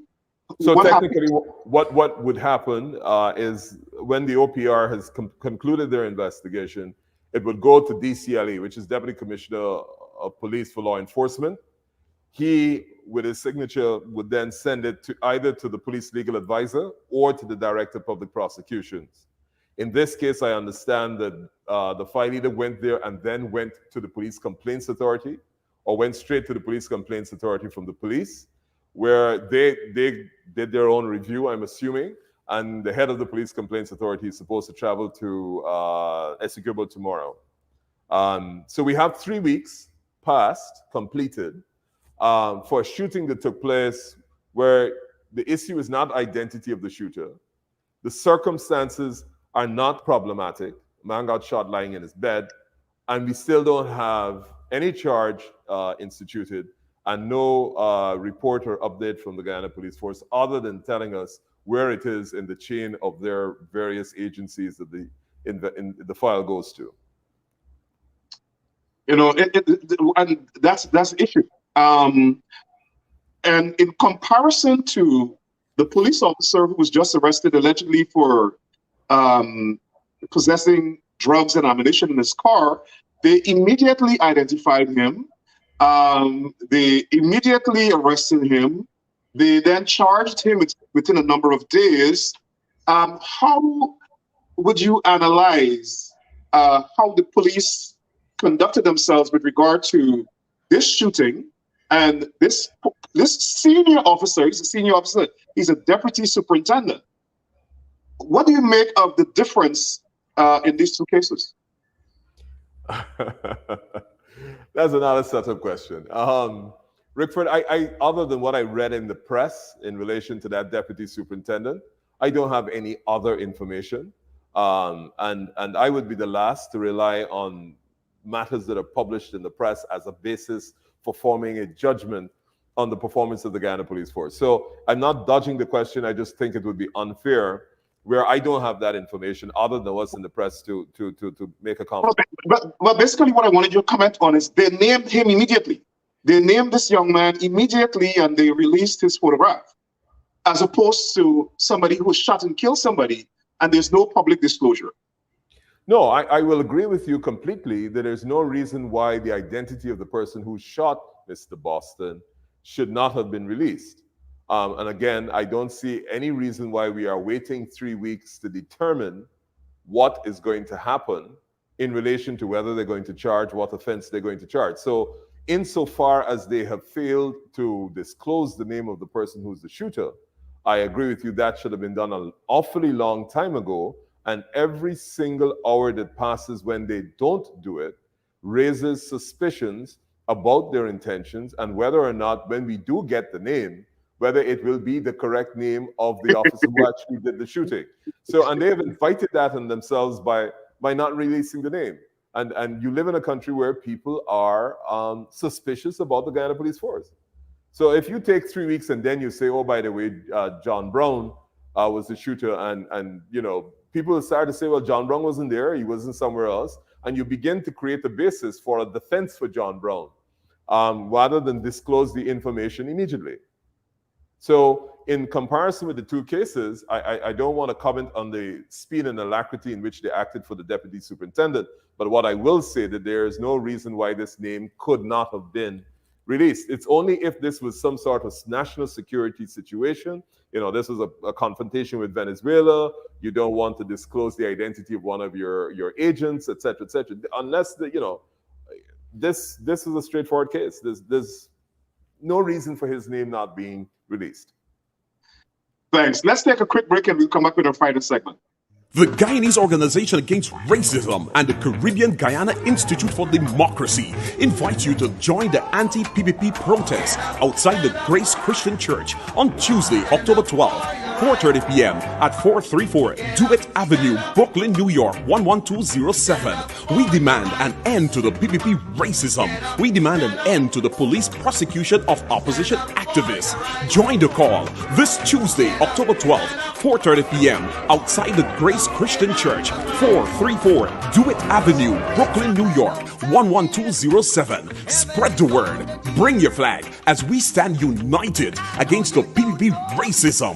So technically, what would happen is when the OPR has concluded their investigation, it would go to DCLE, which is Deputy Commissioner of Police for Law Enforcement. He, with his signature, would then send it to either to the police legal advisor or to the Director of Public Prosecutions. In this case, I understand that the file either went there and then went to the Police Complaints Authority, or went straight to the Police Complaints Authority from the police, where they did their own review, I'm assuming, and the head of the Police Complaints Authority is supposed to travel to Essequibo tomorrow. So we have 3 weeks past, completed, for a shooting that took place where the issue is not identity of the shooter. The circumstances are not problematic. Man got shot lying in his bed, and we still don't have any charge instituted and no report or update from the Guyana Police Force other than telling us where it is in the chain of their various agencies that the file goes to. You know, and that's the issue. And in comparison to the police officer who was just arrested allegedly for possessing drugs and ammunition in his car, they immediately identified him. They immediately arrested him. They then charged him within a number of days. How would you analyze how the police conducted themselves with regard to this shooting and this senior officer? He's a senior officer. He's a deputy superintendent. What do you make of the difference in these 2 cases? That's another setup question. Rickford, I other than what I read in the press in relation to that deputy superintendent, I don't have any other information. And I would be the last to rely on matters that are published in the press as a basis for forming a judgment on the performance of the Guyana Police Force. So I'm not dodging the question. I just think it would be unfair where I don't have that information other than what's in the press to make a comment. But basically what I wanted you to comment on is they named him immediately. They named this young man immediately and they released his photograph, as opposed to somebody who shot and killed somebody and there's no public disclosure. No, I will agree with you completely that there's no reason why the identity of the person who shot Mr. Boston should not have been released. And again, I don't see any reason why we are waiting 3 weeks to determine what is going to happen in relation to whether they're going to charge, what offense they're going to charge. So insofar as they have failed to disclose the name of the person who's the shooter, I agree with you, that should have been done an awfully long time ago. And every single hour that passes when they don't do it raises suspicions about their intentions and whether or not, when we do get the name, whether it will be the correct name of the officer who actually did the shooting. So, and they have invited that on themselves by not releasing the name. And you live in a country where people are suspicious about the Guyana Police Force. So if you take 3 weeks and then you say, oh, by the way, John Brown was the shooter, and you know, people start to say, well, John Brown wasn't there, he wasn't somewhere else, and you begin to create a basis for a defense for John Brown, rather than disclose the information immediately. So in comparison with the two cases, I don't want to comment on the speed and alacrity in which they acted for the deputy superintendent, but what I will say that there is no reason why this name could not have been released. It's only if this was some sort of national security situation, this was a confrontation with Venezuela, you don't want to disclose the identity of one of your agents, etc., unless this is a straightforward case. There's no reason for his name not being released. Thanks. Let's take a quick break and we'll come back with our final segment. The Guyanese Organization Against Racism and the Caribbean Guyana Institute for Democracy invite you to join the anti-PPP protest outside the Grace Christian Church on Tuesday, October 12th, 4:30 p.m. at 434 Dewitt Avenue, Brooklyn, New York, 11207. We demand an end to the PPP racism. We demand an end to the police prosecution of opposition activists. Join the call this Tuesday, October 12th, 4:30 p.m. outside the Grace Christian Church, 434 Dewitt Avenue, Brooklyn, New York, 11207. Spread the word. Bring your flag as we stand united against the PPP racism.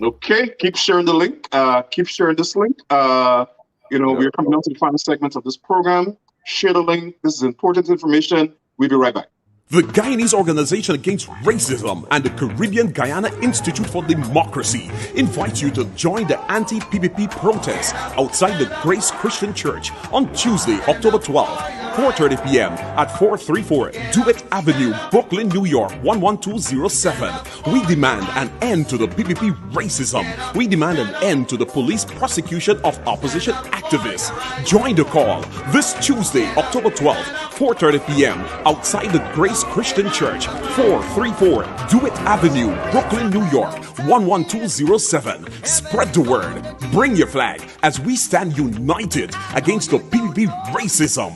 Okay, keep sharing the link. Keep sharing this link. We're coming on to the final segment of this program. Share the link. This is important information. We'll be right back. The Guyanese Organization Against Racism and the Caribbean Guyana Institute for Democracy invite you to join the anti-PPP protest outside the Grace Christian Church on Tuesday, October 12th, 4:30 p.m. at 434 Dewitt Avenue, Brooklyn, New York, 11207. We demand an end to the PPP racism. We demand an end to the police prosecution of opposition activists. Join the call this Tuesday, October 12th, 4:30 p.m. outside the Grace Christian Church, 434 Dewitt Avenue, Brooklyn, New York, 11207. Spread the word. Bring your flag as we stand united against the PPP racism.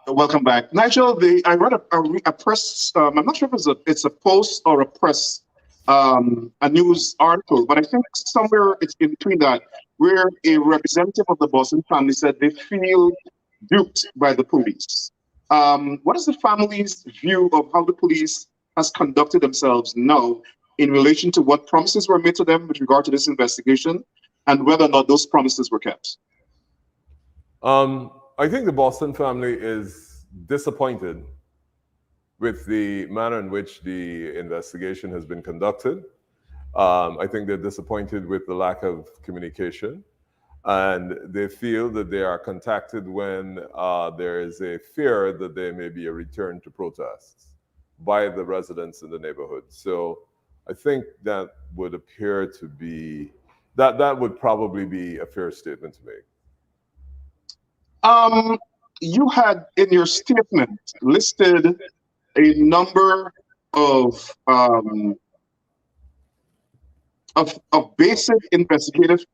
Welcome back, Nigel. I read a press. I'm not sure if it's a post or a press, a news article, but I think somewhere it's in between that, where a representative of the Boston family said they feel duped by the police. What is the family's view of how the police has conducted themselves now in relation to what promises were made to them with regard to this investigation, and whether or not those promises were kept? I think the Boston family is disappointed with the manner in which the investigation has been conducted. I think they're disappointed with the lack of communication, and they feel that they are contacted when there is a fear that there may be a return to protests by the residents in the neighborhood. So I think that would appear to be, that would probably be a fair statement to make. You had in your statement listed a number of basic investigative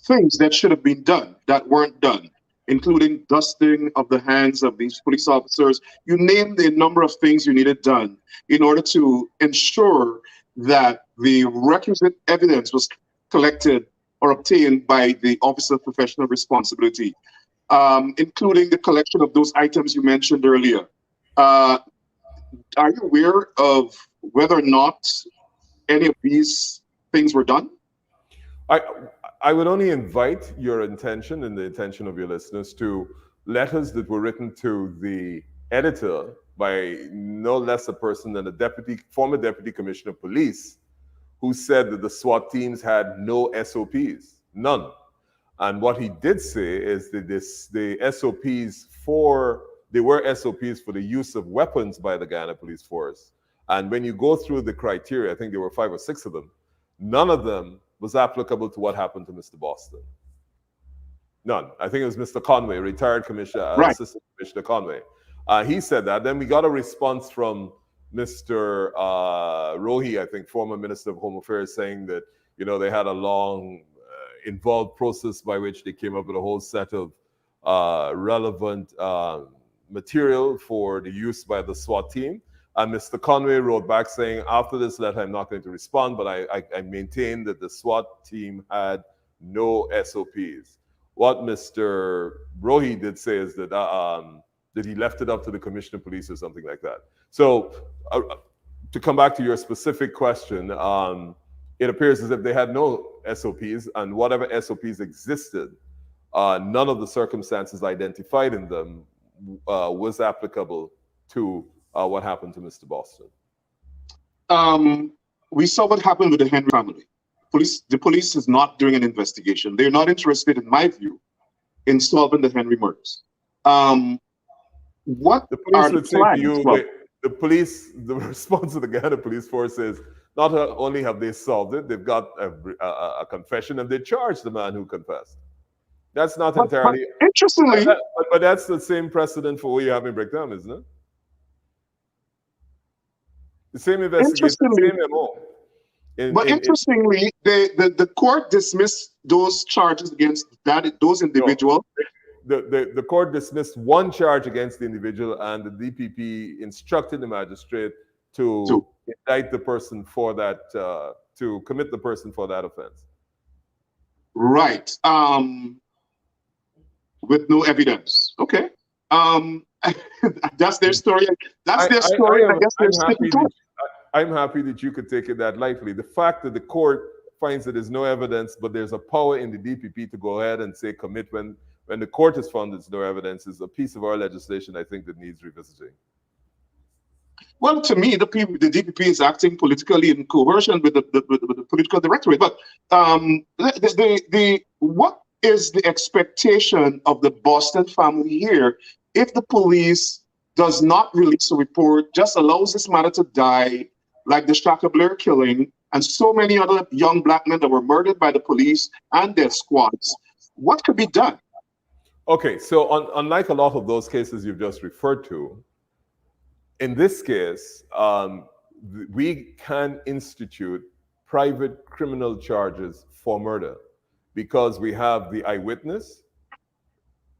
things that should have been done that weren't done, including dusting of the hands of these police officers. You named a number of things you needed done in order to ensure that the requisite evidence was collected or obtained by the Office of Professional Responsibility, including the collection of those items you mentioned earlier. Are you aware of whether or not any of these things were done? I would only invite your attention and the attention of your listeners to letters that were written to the editor by no less a person than a former deputy commissioner of police, who said that the SWAT teams had no SOPs, none. And what he did say is that the SOPs were SOPs for the use of weapons by the Guyana Police Force. And when you go through the criteria, I think there were 5 or 6 of them, none of them was applicable to what happened to Mr. Boston. None. I think it was Mr. Conway, retired commissioner, right. Assistant Commissioner Conway. He said that. Then we got a response from Mr. Rohi, I think, former Minister of Home Affairs, saying that, they had a long, involved process by which they came up with a whole set of relevant material for the use by the SWAT team. And Mr. Conway wrote back saying, after this letter, I'm not going to respond, but I maintain that the SWAT team had no SOPs. What Mr. Rohi did say is that he left it up to the Commissioner of Police or something like that. So to come back to your specific question, it appears as if they had no SOPs, and whatever SOPs existed, none of the circumstances identified in them was applicable to what happened to Mr. Boston. We saw what happened with the Henry family. The police is not doing an investigation. They're not interested, in my view, in solving the Henry murders. What the police would say to you, the response of the Guyana Police Force is, not only have they solved it, they've got a confession and they charged the man who confessed. That's not entirely... But interestingly... But that's the same precedent for what you have in Brickdam, isn't it? The same investigation, the same MO. Interestingly, the court dismissed those charges against those individuals. No, the court dismissed one charge against the individual, and the DPP instructed the magistrate to indict the person for that, to commit the person for that offense. Right. With no evidence. Okay. That's their story. That's their story. I guess they're sticking to it. I'm happy that you could take it that lightly. The fact that the court finds that there's no evidence, but there's a power in the DPP to go ahead and say commit when the court has found there's no evidence is a piece of our legislation, I think, that needs revisiting. Well, to me, the DPP is acting politically in coercion with the political directorate. But what is the expectation of the Boston family here if the police does not release a report, just allows this matter to die, like the Shaka Blair killing and so many other young black men that were murdered by the police and their squads? What could be done? Okay, so unlike a lot of those cases you've just referred to, in this case, we can institute private criminal charges for murder because we have the eyewitness.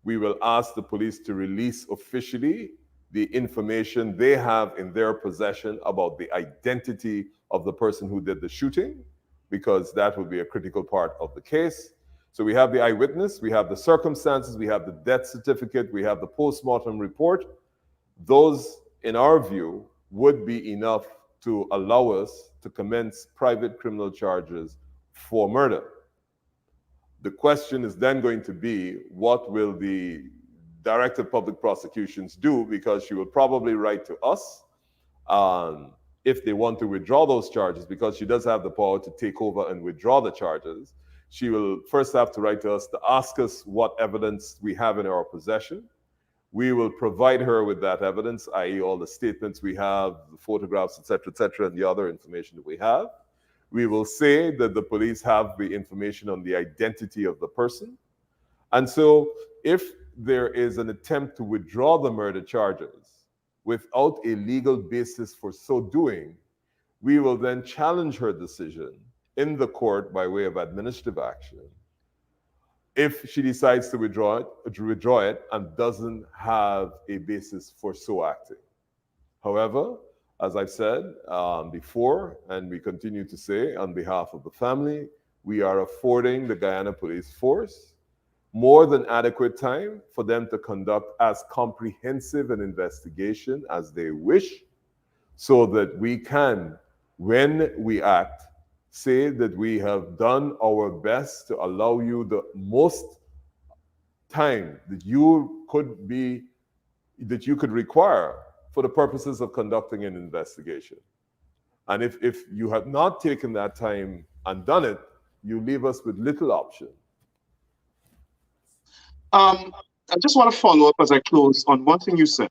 We will ask the police to release officially the information they have in their possession about the identity of the person who did the shooting, because that will be a critical part of the case. So we have the eyewitness, we have the circumstances, we have the death certificate, we have the post-mortem report. Those, in our view, would be enough to allow us to commence private criminal charges for murder. The question is then going to be, what will the Director of Public Prosecutions do? Because she will probably write to us if they want to withdraw those charges, because she does have the power to take over and withdraw the charges. She will first have to write to us to ask us what evidence we have in our possession. We will provide her with that evidence, i.e. all the statements we have, the photographs, et cetera, and the other information that we have. We will say that the police have the information on the identity of the person. And so if there is an attempt to withdraw the murder charges without a legal basis for so doing, we will then challenge her decision in the court by way of administrative action if she decides to withdraw it and doesn't have a basis for so acting. However, as I've said before, and we continue to say on behalf of the family, we are affording the Guyana Police Force more than adequate time for them to conduct as comprehensive an investigation as they wish, so that we can, when we act, say that we have done our best to allow you the most time that you could require for the purposes of conducting an investigation. And if you have not taken that time and done it, you leave us with little option. I just want to follow up as I close on one thing you said.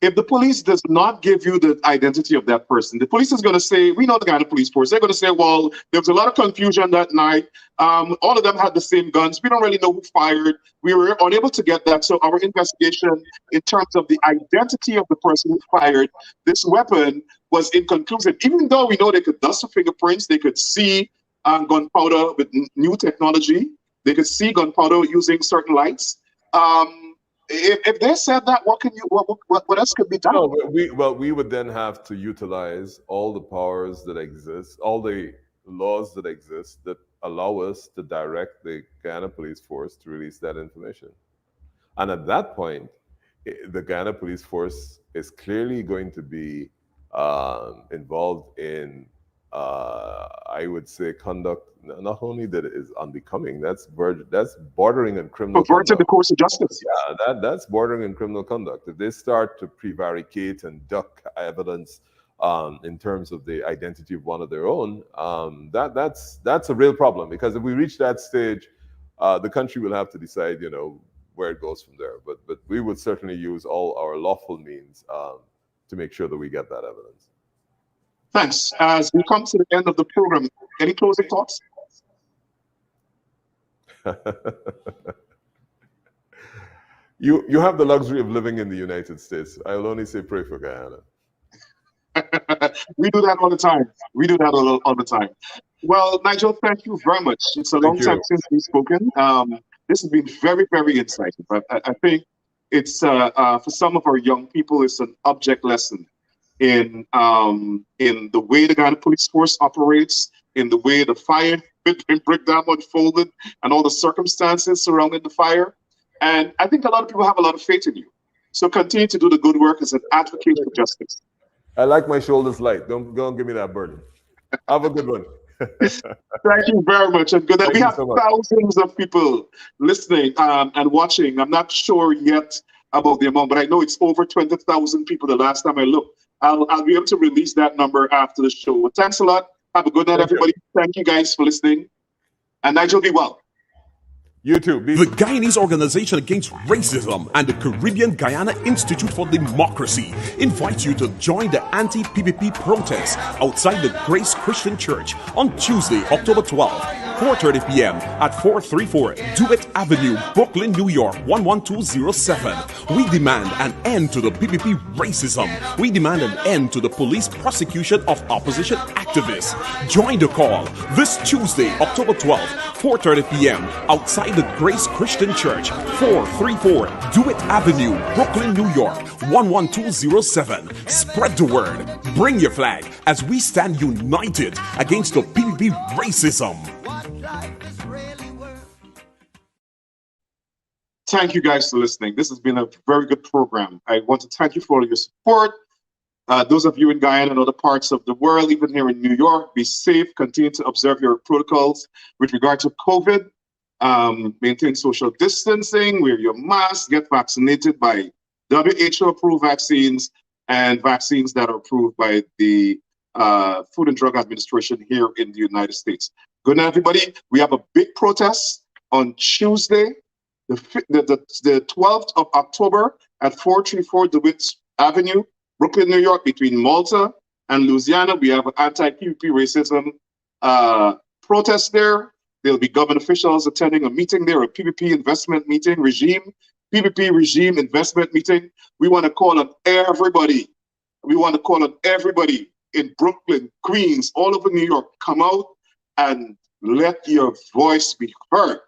If the police does not give you the identity of that person, the police is going to say, we know the Guyana Police Force. They're going to say, well, there was a lot of confusion that night. All of them had the same guns. We don't really know who fired. We were unable to get that. So our investigation in terms of the identity of the person who fired this weapon was inconclusive. Even though we know they could dust the fingerprints, they could see gunpowder with new technology. They could see gunpowder using certain lights. if they said that, what else could be done? No, we would then have to utilize all the powers that exist, all the laws that exist that allow us to direct the Guyana Police Force to release that information. And at that point, the Guyana Police Force is clearly going to be involved in, I would say, conduct not only that is unbecoming, that's bordering on criminal Perverted conduct. the course of justice. Yeah, that's bordering on criminal conduct. If they start to prevaricate and duck evidence in terms of the identity of one of their own, that's a real problem. Because if we reach that stage, the country will have to decide, where it goes from there. But we would certainly use all our lawful means to make sure that we get that evidence. Thanks. As we come to the end of the program, any closing thoughts? You have the luxury of living in the United States. I'll only say pray for Guyana. We do that all the time. All the time. Well, Nigel, thank you very much. It's a long time since we've spoken. This has been very, very insightful. But I think it's for some of our young people, it's an object lesson in the way the Guyana Police Force operates, in the way the fire between Brickdam unfolded, and all the circumstances surrounding the fire. And I think a lot of people have a lot of faith in you. So continue to do the good work as an advocate for justice. I like my shoulders light. Don't go and give me that burden. Have a good one. Thank you very much. And good. We have thousands of people listening and watching. I'm not sure yet about the amount, but I know it's over 20,000 people the last time I looked. I'll be able to release that number after the show. But thanks a lot. Have a good night, everybody. Thank you guys for listening. And Nigel, be well. You too. The Guyanese Organization Against Racism and the Caribbean Guyana Institute for Democracy invite you to join the anti-PPP protest outside the Grace Christian Church on Tuesday, October 12th, 4:30 p.m. at 434 Dewitt Avenue, Brooklyn, New York, 11207. We demand an end to the PPP racism. We demand an end to the police prosecution of opposition activists. Join the call this Tuesday, October 12th, 4:30 p.m. outside the Grace Christian Church, 434 Dewitt Avenue, Brooklyn, New York, 11207. Spread the word. Bring your flag as we stand united against the PPP racism. Thank you guys for listening. This has been a very good program. I want to thank you for all your support. Those of you in Guyana and other parts of the world, even here in New York, be safe. Continue to observe your protocols with regard to COVID. Maintain social distancing, wear your mask, get vaccinated by WHO-approved vaccines and vaccines that are approved by the Food and Drug Administration here in the United States. Good night, everybody. We have a big protest on Tuesday, the 12th of October at 434 DeWitt Avenue, Brooklyn, New York, between Malta and Louisiana. We have an anti-PPP racism protest there. There'll be government officials attending a meeting there, a PPP investment meeting PPP regime investment meeting. We want to call on everybody. We want to call on everybody in Brooklyn, Queens, all over New York. Come out and let your voice be heard.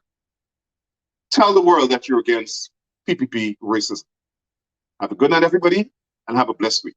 Tell the world that you're against PPP racism. Have a good night, everybody, and have a blessed week.